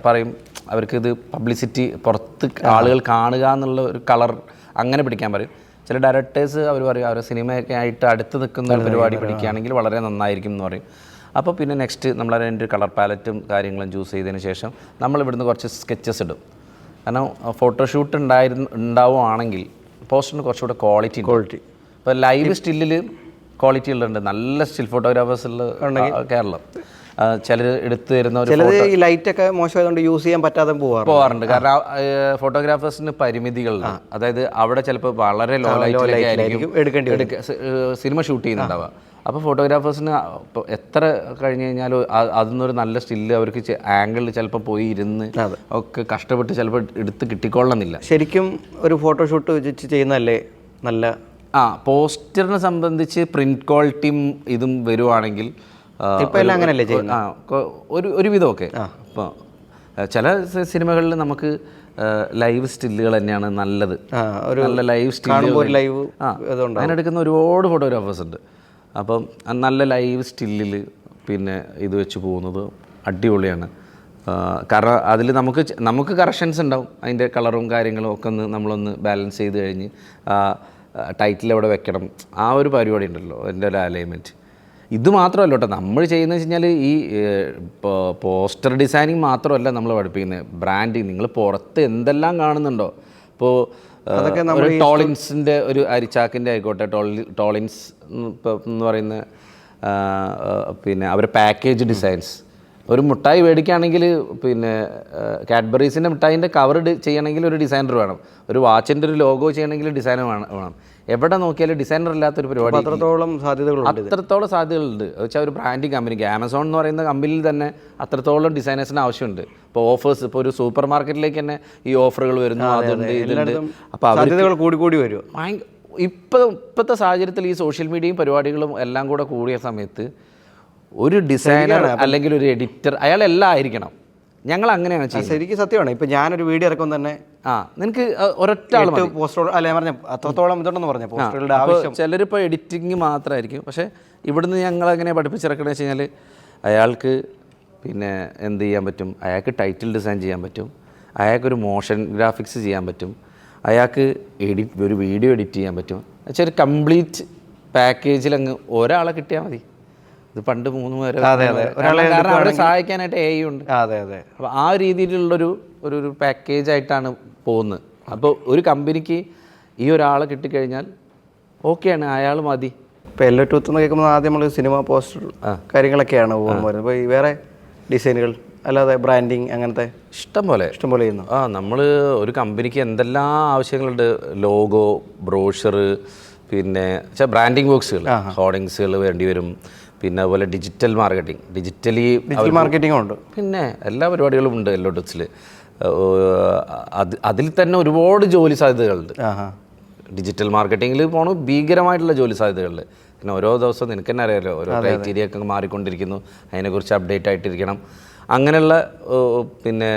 പറയും, അവർക്ക് ഇത് പബ്ലിസിറ്റി പുറത്ത് ആളുകൾ കാണുക എന്നുള്ള ഒരു കളർ അങ്ങനെ പിടിക്കാൻ പറയും. ചില ഡയറക്ടേഴ്സ് അവർ പറയും അവരുടെ സിനിമയൊക്കെ ആയിട്ട് അടുത്ത് നിൽക്കുന്ന ഒരു പരിപാടി പിടിക്കുകയാണെങ്കിൽ വളരെ നന്നായിരിക്കും എന്ന് പറയും. അപ്പോൾ പിന്നെ നെക്സ്റ്റ് നമ്മൾ അതിൻ്റെ കളർ പാലറ്റും കാര്യങ്ങളും ചൂസ് ചെയ്തതിന് ശേഷം നമ്മൾ ഇവിടുന്ന് കുറച്ച് സ്കെച്ചസ് ഇടും. കാരണം ഫോട്ടോഷൂട്ട് ഉണ്ടാവുകയാണെങ്കിൽ പോസ്റ്ററിന് കുറച്ചുകൂടെ ക്വാളിറ്റി. ഇപ്പോൾ ലൈവ് സ്റ്റില്ലിൽ ക്വാളിറ്റി ഉള്ളുണ്ട്, നല്ല സ്റ്റിൽ ഫോട്ടോഗ്രാഫേഴ്സ് ഉള്ള കേരളം. ചിലർ എടുത്തു തരുന്ന ഒരു ഈ ലൈറ്റൊക്കെ മോശമായതുകൊണ്ട് യൂസ് ചെയ്യാൻ പറ്റാതെ പോകാറുണ്ട്. കാരണം ഫോട്ടോഗ്രാഫേഴ്സിന് പരിമിതികളുണ്ട്. അതായത് അവിടെ ചിലപ്പോൾ വളരെ ലോ ലൈറ്റിലേക്കായിരിക്കും സിനിമ ഷൂട്ട് ചെയ്യുന്നുണ്ടാവുക. അപ്പോൾ ഫോട്ടോഗ്രാഫേഴ്സിന് ഇപ്പോൾ എത്ര കഴിഞ്ഞ് കഴിഞ്ഞാലും അതിന്നൊരു നല്ല സ്റ്റില്ല് അവർക്ക് ആംഗിളിൽ ചിലപ്പോൾ പോയി ഇരുന്ന് ഒക്കെ കഷ്ടപ്പെട്ട് ചിലപ്പോൾ എടുത്ത് കിട്ടിക്കൊള്ളണമെന്നില്ല. ശരിക്കും ഒരു ഫോട്ടോഷൂട്ട് വെച്ച് ചെയ്യുന്നതല്ലേ നല്ല? പോസ്റ്ററിനെ സംബന്ധിച്ച് പ്രിന്റ് ക്വാളിറ്റിയും ഇതും വരുവാണെങ്കിൽ ഇപ്പം എല്ലാം അങ്ങനെയല്ലേ ചെയ്യുന്നത് ഒരു വിധമൊക്കെ. ഇപ്പോൾ ചില സിനിമകളിൽ നമുക്ക് ലൈവ് സ്റ്റില്ലുകൾ തന്നെയാണ് നല്ലത്. നല്ല ലൈവ് സ്റ്റില്ല് അതിനെടുക്കുന്ന ഒരുപാട് ഫോട്ടോഗ്രാഫേഴ്സ് ഉണ്ട്. അപ്പം നല്ല ലൈവ് സ്റ്റില്ലിൽ പിന്നെ ഇത് വെച്ച് പോകുന്നത് അടിപൊളിയാണ്. കാരണം അതിൽ നമുക്ക് കറക്ഷൻസ് ഉണ്ടാവും. അതിൻ്റെ കളറും കാര്യങ്ങളും ഒക്കെ നമ്മളൊന്ന് ബാലൻസ് ചെയ്ത് കഴിഞ്ഞ് ടൈറ്റിൽ എവിടെ വെക്കണം ആ ഒരു പരിപാടി ഉണ്ടല്ലോ, അതിൻ്റെ ഒരു അലൈൻമെൻറ്റ്. ഇത് മാത്രമല്ല കേട്ടോ നമ്മൾ ചെയ്യുന്നത് വെച്ച് കഴിഞ്ഞാൽ ഈ പോസ്റ്റർ ഡിസൈനിങ് മാത്രമല്ല നമ്മൾ പഠിപ്പിക്കുന്നത്, ബ്രാൻഡിങ്. നിങ്ങൾ പുറത്ത് എന്തെല്ലാം കാണുന്നുണ്ടോ, ഇപ്പോൾ ഒരു ടോളിൻസിൻ്റെ ഒരു അരിച്ചാക്കിൻ്റെ ആയിക്കോട്ടെ, ടോളിൻസ് എന്ന് പറയുന്ന പിന്നെ അവരുടെ പാക്കേജ് ഡിസൈൻസ്. ഒരു മിഠായി മേടിക്കുകയാണെങ്കിൽ പിന്നെ കാഡ്ബറീസിൻ്റെ മിഠായിൻ്റെ കവർ ചെയ്യണമെങ്കിൽ ഒരു ഡിസൈനർ വേണം. ഒരു വാച്ചിൻ്റെ ഒരു ലോഗോ ചെയ്യണമെങ്കിൽ ഡിസൈനർ വേണം. എവിടെ നോക്കിയാലും ഡിസൈനർ ഇല്ലാത്തൊരു പരിപാടി. അത്രത്തോളം സാധ്യതകളുണ്ട്. വെച്ചാൽ ഒരു ബ്രാൻഡിങ് കമ്പനിക്ക് ആമസോൺ എന്ന് പറയുന്ന കമ്പനിയിൽ തന്നെ അത്രത്തോളം ഡിസൈനേഴ്സിന് ആവശ്യമുണ്ട്. ഇപ്പോൾ ഓഫേഴ്സ്, ഇപ്പോൾ ഒരു സൂപ്പർ മാർക്കറ്റിലേക്ക് തന്നെ ഈ ഓഫറുകൾ വരുന്നു, അതുണ്ട് ഇതുണ്ട്. അപ്പോൾ സാധ്യതകൾ കൂടി വരും. ഇപ്പോഴത്തെ സാഹചര്യത്തിൽ ഈ സോഷ്യൽ മീഡിയയും പരിപാടികളും എല്ലാം കൂടിയ സമയത്ത് ഒരു ഡിസൈനർ അല്ലെങ്കിൽ ഒരു എഡിറ്റർ അയാളെല്ലാം ആയിരിക്കണം. ഞങ്ങൾ അങ്ങനെയാണ് ചെയ്യുന്നത്. ശരിക്കും സത്യമാണ്. ഇപ്പം ഞാനൊരു വീഡിയോ ഇറക്കുമ്പോൾ തന്നെ നിനക്ക് ഒരൊറ്റ ആൾ പോസ്റ്റർ അല്ല ഞാൻ പറഞ്ഞ അത്രത്തോളം ഇതുണ്ടെന്ന് പറഞ്ഞു പോസ്റ്ററുകളുടെ ആവശ്യം. ചിലരിപ്പോൾ എഡിറ്റിങ് മാത്രമായിരിക്കും. പക്ഷേ ഇവിടുന്ന് ഞങ്ങളെങ്ങനെ പഠിപ്പിച്ചിറക്കണമെന്ന് വെച്ച് കഴിഞ്ഞാൽ അയാൾക്ക് പിന്നെ എന്ത് ചെയ്യാൻ പറ്റും, അയാൾക്ക് ടൈറ്റിൽ ഡിസൈൻ ചെയ്യാൻ പറ്റും, അയാൾക്കൊരു മോഷൻ ഗ്രാഫിക്സ് ചെയ്യാൻ പറ്റും, അയാൾക്ക് ഒരു വീഡിയോ എഡിറ്റ് ചെയ്യാൻ പറ്റും. വെച്ചാൽ ഒരു കംപ്ലീറ്റ് പാക്കേജിൽ അങ്ങ് ഒരാളെ കിട്ടിയാൽ മതി. ഇത് പണ്ട് 3 പേര് കാരണം അവരെ സഹായിക്കാനായിട്ട് AI ഉണ്ട്. അപ്പോൾ ആ രീതിയിലുള്ളൊരു ഒരു പാക്കേജായിട്ടാണ് പോകുന്നത്. അപ്പോൾ ഒരു കമ്പനിക്ക് ഈ ഒരാളെ കിട്ടിക്കഴിഞ്ഞാൽ ഓക്കെയാണ്, അയാൾ മതി. ഇപ്പോൾ എല്ലോ ടൂത്ത് എന്ന് കേൾക്കുമ്പോൾ ആദ്യം നമ്മൾ സിനിമ പോസ്റ്റർ കാര്യങ്ങളൊക്കെയാണ് പോകുന്നത്. അപ്പോൾ ഈ വേറെ ഡിസൈനുകൾ അല്ലാതെ ബ്രാൻഡിങ് അങ്ങനത്തെ ഇഷ്ടം പോലെ ചെയ്യുന്നു. നമ്മൾ ഒരു കമ്പനിക്ക് എന്തെല്ലാം ആവശ്യങ്ങളുണ്ട്. ലോഗോ, ബ്രോഷർ, പിന്നെ ബ്രാൻഡിങ് ബോക്സുകൾ, ഹോർഡിങ്സുകൾ വേണ്ടി വരും. പിന്നെ അതുപോലെ ഡിജിറ്റൽ മാർക്കറ്റിംഗ് ഉണ്ട്. പിന്നെ എല്ലാ പരിപാടികളും ഉണ്ട് എല്ലോ ടൂത്ത്സിൽ. അതിൽ തന്നെ ഒരുപാട് ജോലി സാധ്യതകളുണ്ട്. ഡിജിറ്റൽ മാർക്കറ്റിങ്ങിൽ പോകണം, ഭീകരമായിട്ടുള്ള ജോലി സാധ്യതകളുണ്ട്. പിന്നെ ഓരോ ദിവസവും നിനക്ക് തന്നെ അറിയാമല്ലോ, ഓരോ ക്രൈറ്റീരിയ ഒക്കെ മാറിക്കൊണ്ടിരിക്കുന്നു, അതിനെക്കുറിച്ച് അപ്ഡേറ്റ് ആയിട്ടിരിക്കണം. അങ്ങനെയുള്ള പിന്നെ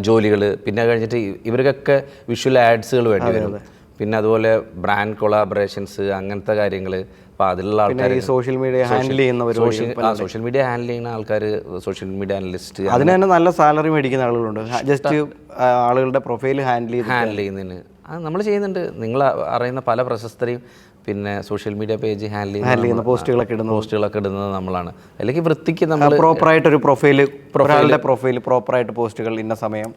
ജോലികൾ. പിന്നെ കഴിഞ്ഞിട്ട് ഇവർക്കൊക്കെ വിഷ്വൽ ആഡ്സുകൾ വേണ്ടി വരും. പിന്നെ അതുപോലെ ബ്രാൻഡ് കൊളാബറേഷൻസ്, അങ്ങനത്തെ കാര്യങ്ങൾ. അപ്പോൾ അതിലുള്ള ആൾക്കാർ സോഷ്യൽ മീഡിയ ഹാൻഡിൽ ചെയ്യുന്ന ആൾക്കാർ, സോഷ്യൽ മീഡിയ അനലിസ്റ്റ്, അതിന് തന്നെ നല്ല സാലറി മേടിക്കുന്ന ആളുകളുണ്ട്. ജസ്റ്റ് ആളുകളുടെ പ്രൊഫൈൽ ഹാൻഡിൽ ചെയ്യുന്നതിന് അത് നമ്മൾ ചെയ്യുന്നുണ്ട്. നിങ്ങൾ അറിയുന്ന പല പ്രശസ്തരെയും പിന്നെ സോഷ്യൽ മീഡിയ പേജ് ഹാൻഡിൽ ചെയ്യുന്ന പോസ്റ്റുകളൊക്കെ ഇടുന്നത് നമ്മളാണ്. അല്ലെങ്കിൽ വൃത്തിക്ക് നമ്മൾ പ്രോപ്പറായിട്ടൊരു പ്രൊഫൈൽ പ്രോപ്പറായിട്ട് പോസ്റ്റുകൾ ഇന്ന സമയം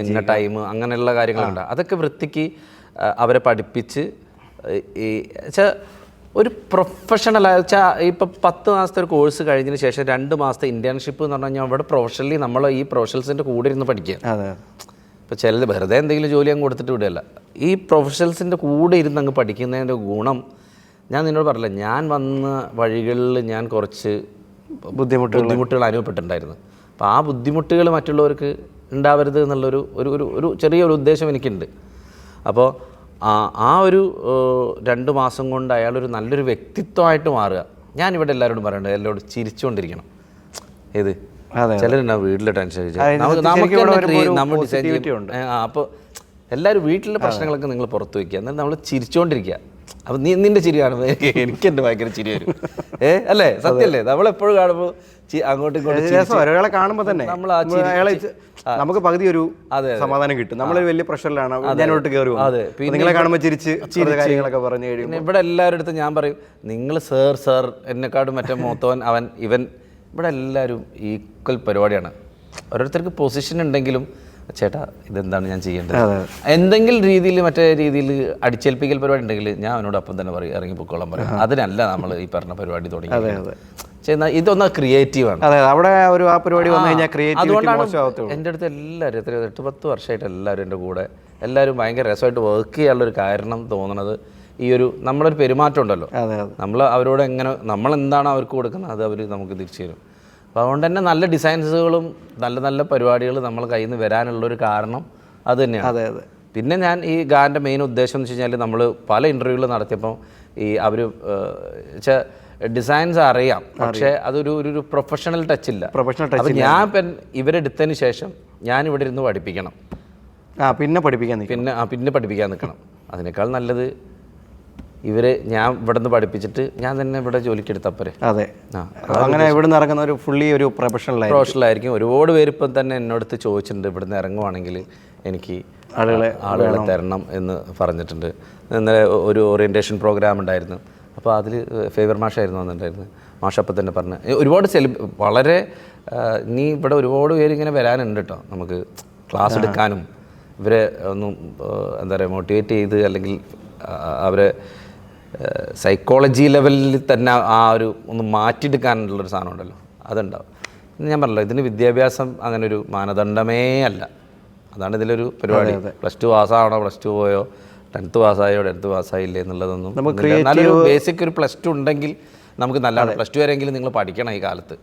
ഇന്ന ടൈം അങ്ങനെയുള്ള കാര്യങ്ങളുണ്ട്. അതൊക്കെ വൃത്തിക്ക് അവരെ പഠിപ്പിച്ച് ഒരു പ്രൊഫഷണൽ വെച്ചാൽ ഇപ്പോൾ 10 മാസത്തെ ഒരു കോഴ്സ് കഴിഞ്ഞതിന് ശേഷം 2 മാസത്തെ ഇൻറ്റേൺഷിപ്പ് എന്ന് പറഞ്ഞു കഴിഞ്ഞാൽ അവിടെ പ്രൊഫഷണലി നമ്മൾ ഈ പ്രൊഫഷണൽസിൻ്റെ കൂടെ ഇരുന്ന് പഠിക്കുക. ഇപ്പോൾ ചിലത് വെറുതെ എന്തെങ്കിലും ജോലി അങ്ങ് കൊടുത്തിട്ട് വിടുകയല്ല. ഈ പ്രൊഫഷണൽസിൻ്റെ കൂടെ ഇരുന്ന് അങ്ങ് പഠിക്കുന്നതിൻ്റെ ഗുണം ഞാൻ നിന്നോട് പറഞ്ഞില്ല. ഞാൻ വന്ന വഴികളിൽ ഞാൻ കുറച്ച് ബുദ്ധിമുട്ടുകൾ അനുഭവപ്പെട്ടിട്ടുണ്ടായിരുന്നു. അപ്പോൾ ആ ബുദ്ധിമുട്ടുകൾ മറ്റുള്ളവർക്ക് ഉണ്ടാവരുത് എന്നുള്ളൊരു ഒരു ചെറിയൊരു ഉദ്ദേശം എനിക്കുണ്ട്. അപ്പോൾ ആ ഒരു 2 മാസം കൊണ്ട് അയാളൊരു നല്ലൊരു വ്യക്തിത്വമായിട്ട് മാറുക. ഞാനിവിടെ എല്ലാവരോടും പറയണ്ടത് എല്ലാവരോടും ചിരിച്ചുകൊണ്ടിരിക്കണം. ചിലരുണ്ടാവും വീട്ടിലെ ടെൻഷൻ. അപ്പോൾ എല്ലാവരും വീട്ടിലെ പ്രശ്നങ്ങളൊക്കെ നിങ്ങൾ പുറത്ത് വയ്ക്കുക, എന്നാൽ നമ്മൾ ചിരിച്ചുകൊണ്ടിരിക്കുക. അപ്പം നിന്റെ ചിരി കാണുമ്പോൾ എനിക്ക് എൻ്റെ ഭയങ്കര ചിരി വരും. അല്ലേ, സത്യമല്ലേ? നമ്മളെപ്പോഴും കാണുമ്പോൾ അങ്ങോട്ടും ഇങ്ങോട്ടും ഒരാളെ കാണുമ്പോൾ തന്നെ നമ്മൾ അയാളെ നമുക്ക് പകുതി ഒരു സമാധാനം കിട്ടും. നമ്മളൊരു വലിയ പ്രഷറിലാണ്, ഞാനോട്ട് കയറി നിങ്ങളെ കാണുമ്പോൾ ചിരിച്ച് കാര്യങ്ങളൊക്കെ പറഞ്ഞു കഴിയും. ഇവിടെ എല്ലാവരുടെ അടുത്ത് ഞാൻ പറയും, നിങ്ങൾ സാർ എന്നെക്കാട്ടും മറ്റേ മൂത്തവൻ അവൻ ഇവൻ, ഇവിടെ എല്ലാവരും ഈക്വൽ പരിപാടിയാണ്. ഓരോരുത്തർക്ക് പൊസിഷൻ ഉണ്ടെങ്കിലും ചേട്ടാ ഇതെന്താണ് ഞാൻ ചെയ്യേണ്ടത്, എന്തെങ്കിലും രീതിയിൽ മറ്റേ രീതിയിൽ അടിച്ചേൽപ്പിക്കൽ പരിപാടി ഉണ്ടെങ്കിൽ ഞാൻ അവനോട് അപ്പം തന്നെ പറയും ഇറങ്ങി പൊക്കോളാൻ പറയും. അതിനല്ല നമ്മൾ ഈ പറഞ്ഞ പരിപാടി തുടങ്ങി. ഇതൊന്ന് ക്രിയേറ്റീവാണ്. അവിടെ ഒരു ആ പരിപാടി വന്നു കഴിഞ്ഞാൽ അതുകൊണ്ടാണ് എൻ്റെ അടുത്ത് എല്ലാവരും 8-10 വർഷമായിട്ട് എല്ലാവരും എൻ്റെ കൂടെ എല്ലാവരും ഭയങ്കര രസമായിട്ട് വർക്ക് ചെയ്യാനുള്ളൊരു കാരണം തോന്നുന്നത് ഈ ഒരു നമ്മളൊരു പെരുമാറ്റം ഉണ്ടല്ലോ, നമ്മൾ അവരോട് എങ്ങനെ നമ്മൾ എന്താണോ അവർക്ക് കൊടുക്കുന്നത് അത് അവർ നമുക്ക് തിരിച്ചു തരും. അപ്പോൾ അതുകൊണ്ട് തന്നെ നല്ല ഡിസൈൻസുകളും നല്ല നല്ല പരിപാടികൾ നമ്മളെ കയ്യിൽ നിന്ന് വരാനുള്ളൊരു കാരണം അത് തന്നെയാണ്. പിന്നെ ഞാൻ ഈ ഗാൻ്റെ മെയിൻ ഉദ്ദേശം എന്ന് വെച്ച് കഴിഞ്ഞാൽ നമ്മൾ പല ഇൻ്റർവ്യൂകൾ നടത്തിയപ്പോൾ ഈ അവർ വെച്ചാൽ ഡിസൈൻസ് അറിയാം, പക്ഷേ അതൊരു ഒരു പ്രൊഫഷണൽ ടച്ച് ഇല്ല. അപ്പോൾ ഞാൻ ഇവരെടുത്തതിന് ശേഷം ഞാൻ ഇവിടെ ഇരുന്ന് പഠിപ്പിക്കണം, പിന്നെ പഠിപ്പിക്കാൻ നിൽക്കണം. അതിനേക്കാൾ നല്ലത് ഞാൻ ഇവിടെ നിന്ന് പഠിപ്പിച്ചിട്ട് ഞാൻ തന്നെ ഇവിടെ ജോലിക്ക് എടുത്തപ്പോരെ. അങ്ങനെ ഇവിടെ നിന്ന് ഇറങ്ങുന്ന ഒരു ഫുള്ളി ഒരു പ്രൊഫഷണലായിരിക്കും. ഒരുപാട് പേര് ഇപ്പം തന്നെ എന്നോടത്ത് ചോദിച്ചിട്ടുണ്ട്, ഇവിടെ നിന്ന് ഇറങ്ങുവാണെങ്കിൽ എനിക്ക് ആളുകളെ തരണം എന്ന് പറഞ്ഞിട്ടുണ്ട്. ഇന്നലെ ഒരു ഓറിയൻറ്റേഷൻ പ്രോഗ്രാം ഉണ്ടായിരുന്നു, അപ്പോൾ അതിൽ ഫേവർ മാഷായിരുന്നു വന്നിട്ടുണ്ടായിരുന്നു. മാഷ് അപ്പം തന്നെ പറഞ്ഞ് ഒരുപാട് വളരെ ഇനി ഇവിടെ ഒരുപാട് പേര് ഇങ്ങനെ വരാനുണ്ട് കേട്ടോ, നമുക്ക് ക്ലാസ് എടുക്കാനും ഇവരെ ഒന്നും എന്താ പറയുക മോട്ടിവേറ്റ് ചെയ്ത് അല്ലെങ്കിൽ അവരെ സൈക്കോളജി ലെവലിൽ തന്നെ ആ ഒരു ഒന്ന് മാറ്റിയെടുക്കാനുള്ളൊരു സാധനം ഉണ്ടല്ലോ, അതുണ്ടാവും. ഞാൻ പറഞ്ഞല്ലോ, ഇതിന് വിദ്യാഭ്യാസം അങ്ങനെ ഒരു മാനദണ്ഡമേ അല്ല. അതാണ് ഇതിലൊരു പരിപാടി. +2 പാസ്സാവണോ, +2 പോയോ, 10th പാസ്സായോ 10th പാസ്സായില്ലേ എന്നുള്ളതൊന്നും നല്ലൊരു ബേസിക് ഒരു +2 ഉണ്ടെങ്കിൽ നമുക്ക് നല്ലതാണ്. +2 വരെയെങ്കിലും നിങ്ങൾ പഠിക്കണം ഈ കാലത്ത്.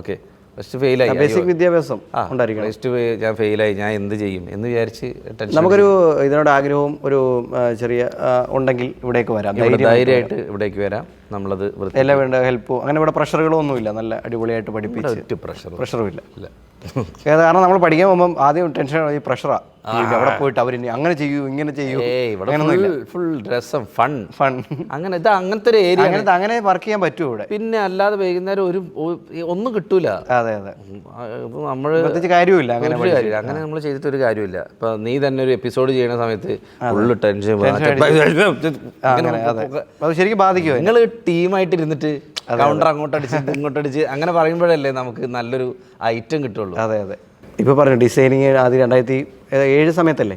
ഓക്കെ, +2 ഫെയിലായി, ബേസിക് വിദ്യാഭ്യാസം +2 ഞാൻ ഫെയിലായി, ഞാൻ എന്ത് ചെയ്യും എന്ന് വിചാരിച്ച് നമുക്കൊരു ഇതിനോട് ആഗ്രഹവും ഒരു ചെറിയ ഉണ്ടെങ്കിൽ ഇവിടേക്ക് വരാം, ധൈര്യമായിട്ട് ഇവിടേക്ക് വരാം. നമ്മളത് എല്ലാ വേണ്ട ഹെൽപ്പോ അങ്ങനെ ഇവിടെ പ്രഷറുകളോ ഒന്നുമില്ല, നല്ല അടിപൊളിയായിട്ട് പഠിപ്പിച്ച് പ്രഷറും ഇല്ല. കാരണം നമ്മൾ പഠിക്കാൻ പോകുമ്പോൾ ആദ്യം ടെൻഷൻ ഈ പ്രഷറാ, അവിടെ പോയിട്ട് അവർ അങ്ങനെ ചെയ്യൂ ഇങ്ങനെ ചെയ്യൂ, ഫുൾ രസം ഫൺ അങ്ങനെ ഇത് അങ്ങനത്തെ ഒരു ഏരിയ, അങ്ങനെ വർക്ക് ചെയ്യാൻ പറ്റുമോ ഇവിടെ. പിന്നെ അല്ലാതെ വൈകുന്നേരം ഒന്നും കിട്ടൂല. നമ്മൾ കാര്യമില്ല അങ്ങനെ നമ്മൾ ചെയ്തിട്ട് ഒരു കാര്യമില്ല. ഇപ്പൊ നീ തന്നെ ഒരു എപ്പിസോഡ് ചെയ്യുന്ന സമയത്ത് ഫുള്ള് ടെൻഷൻ, അത് ശരിക്കും ബാധിക്കുമോ? നിങ്ങൾ ടീമായിട്ട് ഇരുന്നിട്ട് കൗണ്ടർ അങ്ങോട്ടടിച്ച് ഇങ്ങോട്ടടിച്ച് അങ്ങനെ പറയുമ്പോഴല്ലേ നമുക്ക് നല്ലൊരു ഐറ്റം കിട്ടുള്ളൂ. ഇപ്പോൾ പറഞ്ഞു ഡിസൈനിങ് ആദ്യം 2007 സമയത്തല്ലേ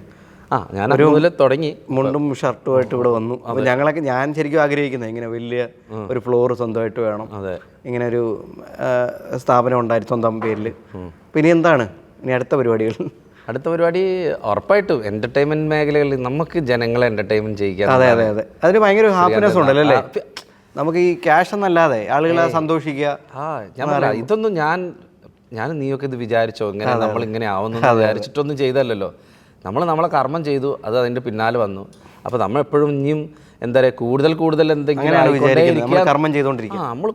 ഞാൻ മുതൽ തുടങ്ങി, മുണ്ടും ഷർട്ടുമായിട്ട് ഇവിടെ വന്നു. അപ്പോൾ ഞാൻ ശരിക്കും ആഗ്രഹിക്കുന്നത് ഇങ്ങനെ വലിയ ഒരു ഫ്ലോർ സ്വന്തമായിട്ട് വേണം, ഇങ്ങനെ ഒരു സ്ഥാപനം ഉണ്ടായിരുന്നു സ്വന്തം പേരിൽ. പിന്നെ എന്താണ് ഇനി അടുത്ത പരിപാടികൾ? അടുത്ത പരിപാടി ഉറപ്പായിട്ടും എൻ്റർടൈൻമെൻറ്റ് മേഖലകളിൽ നമുക്ക് ജനങ്ങളെ എൻ്റർടൈൻമെൻറ്റ് ചെയ്യിക്കാൻ. അതിന് ഭയങ്കര ഹാപ്പിനെസ് ഉണ്ടല്ലോ അല്ലേ? നമുക്ക് ഈ ക്യാഷ് എന്നല്ലാതെ ആളുകളെ സന്തോഷിക്കുക. ഞാൻ പറയാം, ഇതൊന്നും ഞാൻ നീയൊക്കെ ഇത് വിചാരിച്ചോ ഇങ്ങനെ നമ്മളിങ്ങനെ ആവുന്നു വിചാരിച്ചിട്ടൊന്നും ചെയ്തല്ലോ. നമ്മളെ കർമ്മം ചെയ്തു, അത് അതിൻ്റെ പിന്നാലെ വന്നു. അപ്പോൾ നമ്മളെപ്പോഴും ഇനിയും എന്താ പറയുക കൂടുതൽ എന്തെങ്കിലും കർമ്മം ചെയ്തുകൊണ്ടിരിക്കുക, നമ്മൾ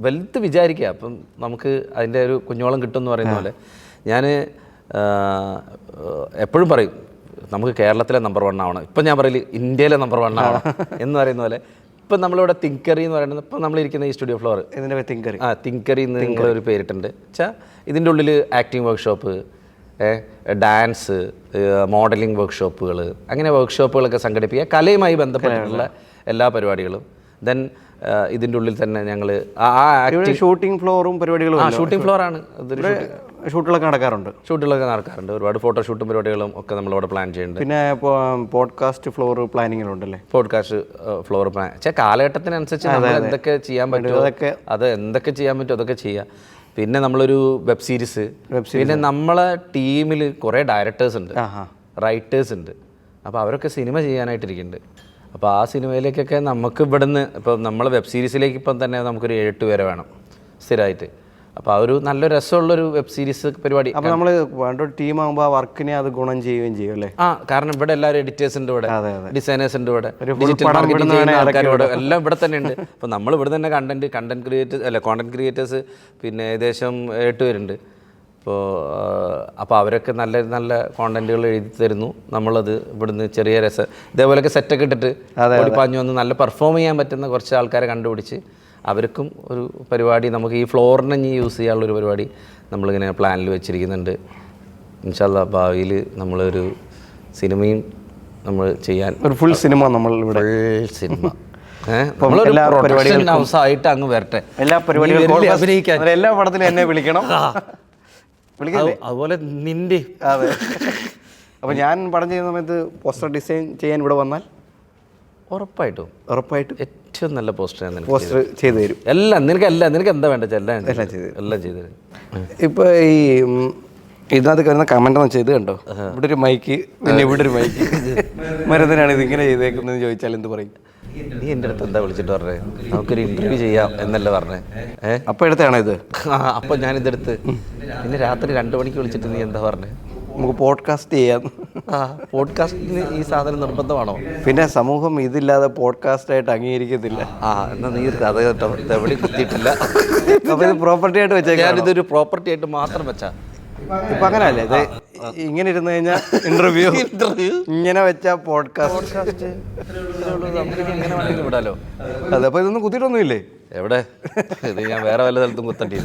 വലുത് വിചാരിക്കുക. അപ്പം നമുക്ക് അതിൻ്റെ ഒരു കുഞ്ഞോളം കിട്ടും എന്ന് പറയുന്ന പോലെ ഞാൻ എപ്പോഴും പറയും, നമുക്ക് കേരളത്തിലെ നമ്പർ 1 ആവണം. ഇപ്പം ഞാൻ പറയില്ല ഇന്ത്യയിലെ നമ്പർ 1 ആവണം എന്ന് പറയുന്ന പോലെ. ഇപ്പം നമ്മളിവിടെ തിങ്കറി എന്ന് പറയുന്നത്, ഇപ്പം നമ്മളിരിക്കുന്ന ഈ സ്റ്റുഡിയോ ഫ്ലോർ ഇതിൻ്റെ തിങ്കറി എന്ന് നിങ്ങളൊരു പേരിട്ടുണ്ട് വെച്ചാൽ ഇതിൻ്റെ ഉള്ളിൽ ആക്ടിങ് വർക്ക്ഷോപ്പ്, ഡാൻസ്, മോഡലിംഗ് വർക്ക്ഷോപ്പുകൾ, അങ്ങനെ വർക്ക്ഷോപ്പുകളൊക്കെ സംഘടിപ്പിക്കുക, കലയുമായി ബന്ധപ്പെട്ടിട്ടുള്ള എല്ലാ പരിപാടികളും. ദെൻ ഇതിൻ്റെ ഉള്ളിൽ തന്നെ ഞങ്ങൾ ഷൂട്ടിംഗ് ഫ്ലോറും പരിപാടികളും ഷൂട്ടിംഗ് ഫ്ലോറാണ്. ഷൂട്ടുകളൊക്കെ നടക്കാറുണ്ട്. ഒരുപാട് ഫോട്ടോഷൂട്ടും പരിപാടികളും ഒക്കെ നമ്മളിവിടെ പ്ലാൻ ചെയ്യുന്നുണ്ട്. പിന്നെ പോഡ്കാസ്റ്റ് ഫ്ലോർ പ്ലാനിങ്ങിലുണ്ടല്ലേ? പോഡ്കാസ്റ്റ് ഫ്ലോർ പ്ലാൻ വെച്ചാൽ കാലഘട്ടത്തിനനുസരിച്ച് നമ്മൾ എന്തൊക്കെ ചെയ്യാൻ പറ്റുമോ എന്തൊക്കെ ചെയ്യാൻ പറ്റുമോ അതൊക്കെ ചെയ്യാം. പിന്നെ നമ്മളൊരു വെബ് സീരീസ്, പിന്നെ നമ്മളെ ടീമിൽ കുറേ ഡയറക്ടേഴ്സ് ഉണ്ട്, റൈറ്റേഴ്സ് ഉണ്ട്. അപ്പോൾ അവരൊക്കെ സിനിമ ചെയ്യാനായിട്ടിരിക്കുന്നുണ്ട്. അപ്പോൾ ആ സിനിമയിലേക്കൊക്കെ നമുക്ക് ഇവിടുന്ന് ഇപ്പം നമ്മൾ വെബ് സീരീസിലേക്ക് ഇപ്പം തന്നെ നമുക്കൊരു 7-8 പേരെ വേണം സ്ഥിരമായിട്ട്. അപ്പോൾ ആ ഒരു നല്ല രസമുള്ളൊരു വെബ് സീരീസ് പരിപാടി. അപ്പോൾ നമ്മൾ വേണ്ടൊരു ടീമാകുമ്പോൾ ആ വർക്കിനെ അത് ഗുണം ചെയ്യുകയും ചെയ്യും അല്ലേ? കാരണം ഇവിടെ എല്ലാവരും എഡിറ്റേഴ്സ് ഉണ്ട്, ഇവിടെ ഡിസൈനേഴ്സ് ഉണ്ട്, ഇവിടെ ഡിജിറ്റൽ മാർക്കറ്റിംഗ് ചെയ്യുന്ന ആൾക്കാർ എല്ലാം ഇവിടെ തന്നെ ഉണ്ട്. അപ്പോൾ നമ്മൾ ഇവിടെ തന്നെ കോണ്ടന്റ് ക്രിയേറ്റേഴ്സ് പിന്നെ ഏകദേശം 8 പേരുണ്ട്. അപ്പോൾ അവരൊക്കെ നല്ല നല്ല കോണ്ടന്റുകൾ എഴുതി തരുന്നു. നമ്മളത് ഇവിടുന്ന് ചെറിയ ഇതേപോലെയൊക്കെ സെറ്റൊക്കെ ഇട്ടിട്ട് ഓടിപ്പാഞ്ഞു വന്ന് നല്ല പെർഫോം ചെയ്യാൻ പറ്റുന്ന കുറച്ച് ആൾക്കാരെ കണ്ടുപിടിച്ച് അവർക്കും ഒരു പരിപാടി, നമുക്ക് ഈ ഫ്ലോറിനെ ഇനി യൂസ് ചെയ്യാനുള്ളൊരു പരിപാടി നമ്മളിങ്ങനെ പ്ലാനിൽ വെച്ചിരിക്കുന്നുണ്ട്. ഇൻഷാല്ലാ ഭാവിയിൽ നമ്മളൊരു സിനിമയും നമ്മൾ ചെയ്യാൻ, ഒരു ഫുൾ സിനിമ നമ്മൾ ഇവിടെ സിനിമ നമ്മളൊരു പ്രൊഡക്ഷൻ ഹൗസായിട്ട് അങ്ങ് വരട്ടെ. എല്ലാ പരിപാടികളും അഭിനയിക്കാൻ എല്ലാ പടത്തിലും എന്നെ വിളിക്കണം. അതുപോലെ നിന്റെ. അതെ. അപ്പോൾ ഞാൻ പടം ചെയ്യുന്ന സമയത്ത് പോസ്റ്റർ ഡിസൈൻ ചെയ്യാൻ ഇവിടെ വന്നാൽ ഉറപ്പായിട്ടും ഏറ്റവും നല്ല പോസ്റ്റർ ചെയ്തു തരും. എല്ലാം നിനക്ക് എന്താ വേണ്ടത് എല്ലാം ചെയ്തു തരും. ഇപ്പോൾ ഈ ഇതിനകത്ത് വരുന്ന കമൻ്റ് എന്ന് ചെയ്ത് കണ്ടോ, ഇവിടെ ഒരു മൈക്ക്, പിന്നെ ഇവിടെ ഒരു മൈക്ക്, മരുന്നിനാണ് ഇതിങ്ങനെ ചെയ്തേക്കുന്നതെന്ന് ചോദിച്ചാൽ എന്ത് പറയും? നീ എൻ്റെ അടുത്ത് എന്താ വിളിച്ചിട്ട് പറഞ്ഞേ നമുക്കൊരു ഇൻ്റർവ്യൂ ചെയ്യാം എന്നല്ലേ പറഞ്ഞേ? അപ്പോൾ എടുത്താണോ ഇത്? അപ്പോൾ ഞാനിതെടുത്ത് പിന്നെ രാത്രി 2 മണിക്ക് വിളിച്ചിട്ട് നീ എന്താ പറഞ്ഞേ? നമുക്ക് പോഡ്കാസ്റ്റ് ചെയ്യാം. പോഡ്കാസ്റ്റിന് ഈ സാധനം നിർബന്ധമാണോ? പിന്നെ സമൂഹം ഇതില്ലാതെ പോഡ്കാസ്റ്റായിട്ട് അംഗീകരിക്കത്തില്ല. എന്നാൽ നീ ഒരു കഥ കേട്ടോ, എവിടെ കുത്തിയിട്ടില്ല. അപ്പോൾ ഇത് പ്രോപ്പർട്ടി ആയിട്ട് വെച്ചാൽ ഞാനിതൊരു പ്രോപ്പർട്ടി ആയിട്ട് മാത്രം വെച്ചാ ഇപ്പം അങ്ങനെയല്ലേ? ഇത് ഇങ്ങനെ ഇരുന്ന് കഴിഞ്ഞാൽ ഇന്റർവ്യൂ ഇങ്ങനെ വെച്ചാൽ പോഡ്കാസ്റ്റ് എങ്ങനെ വേണമെങ്കിലും വിടാലോ. അതെ. അപ്പോൾ ഇതൊന്നും കുത്തിയിട്ടൊന്നുമില്ലേ? എവിടെ? ഇത് ഞാൻ വേറെ വല്ല സ്ഥലത്തും കുത്തേണ്ടി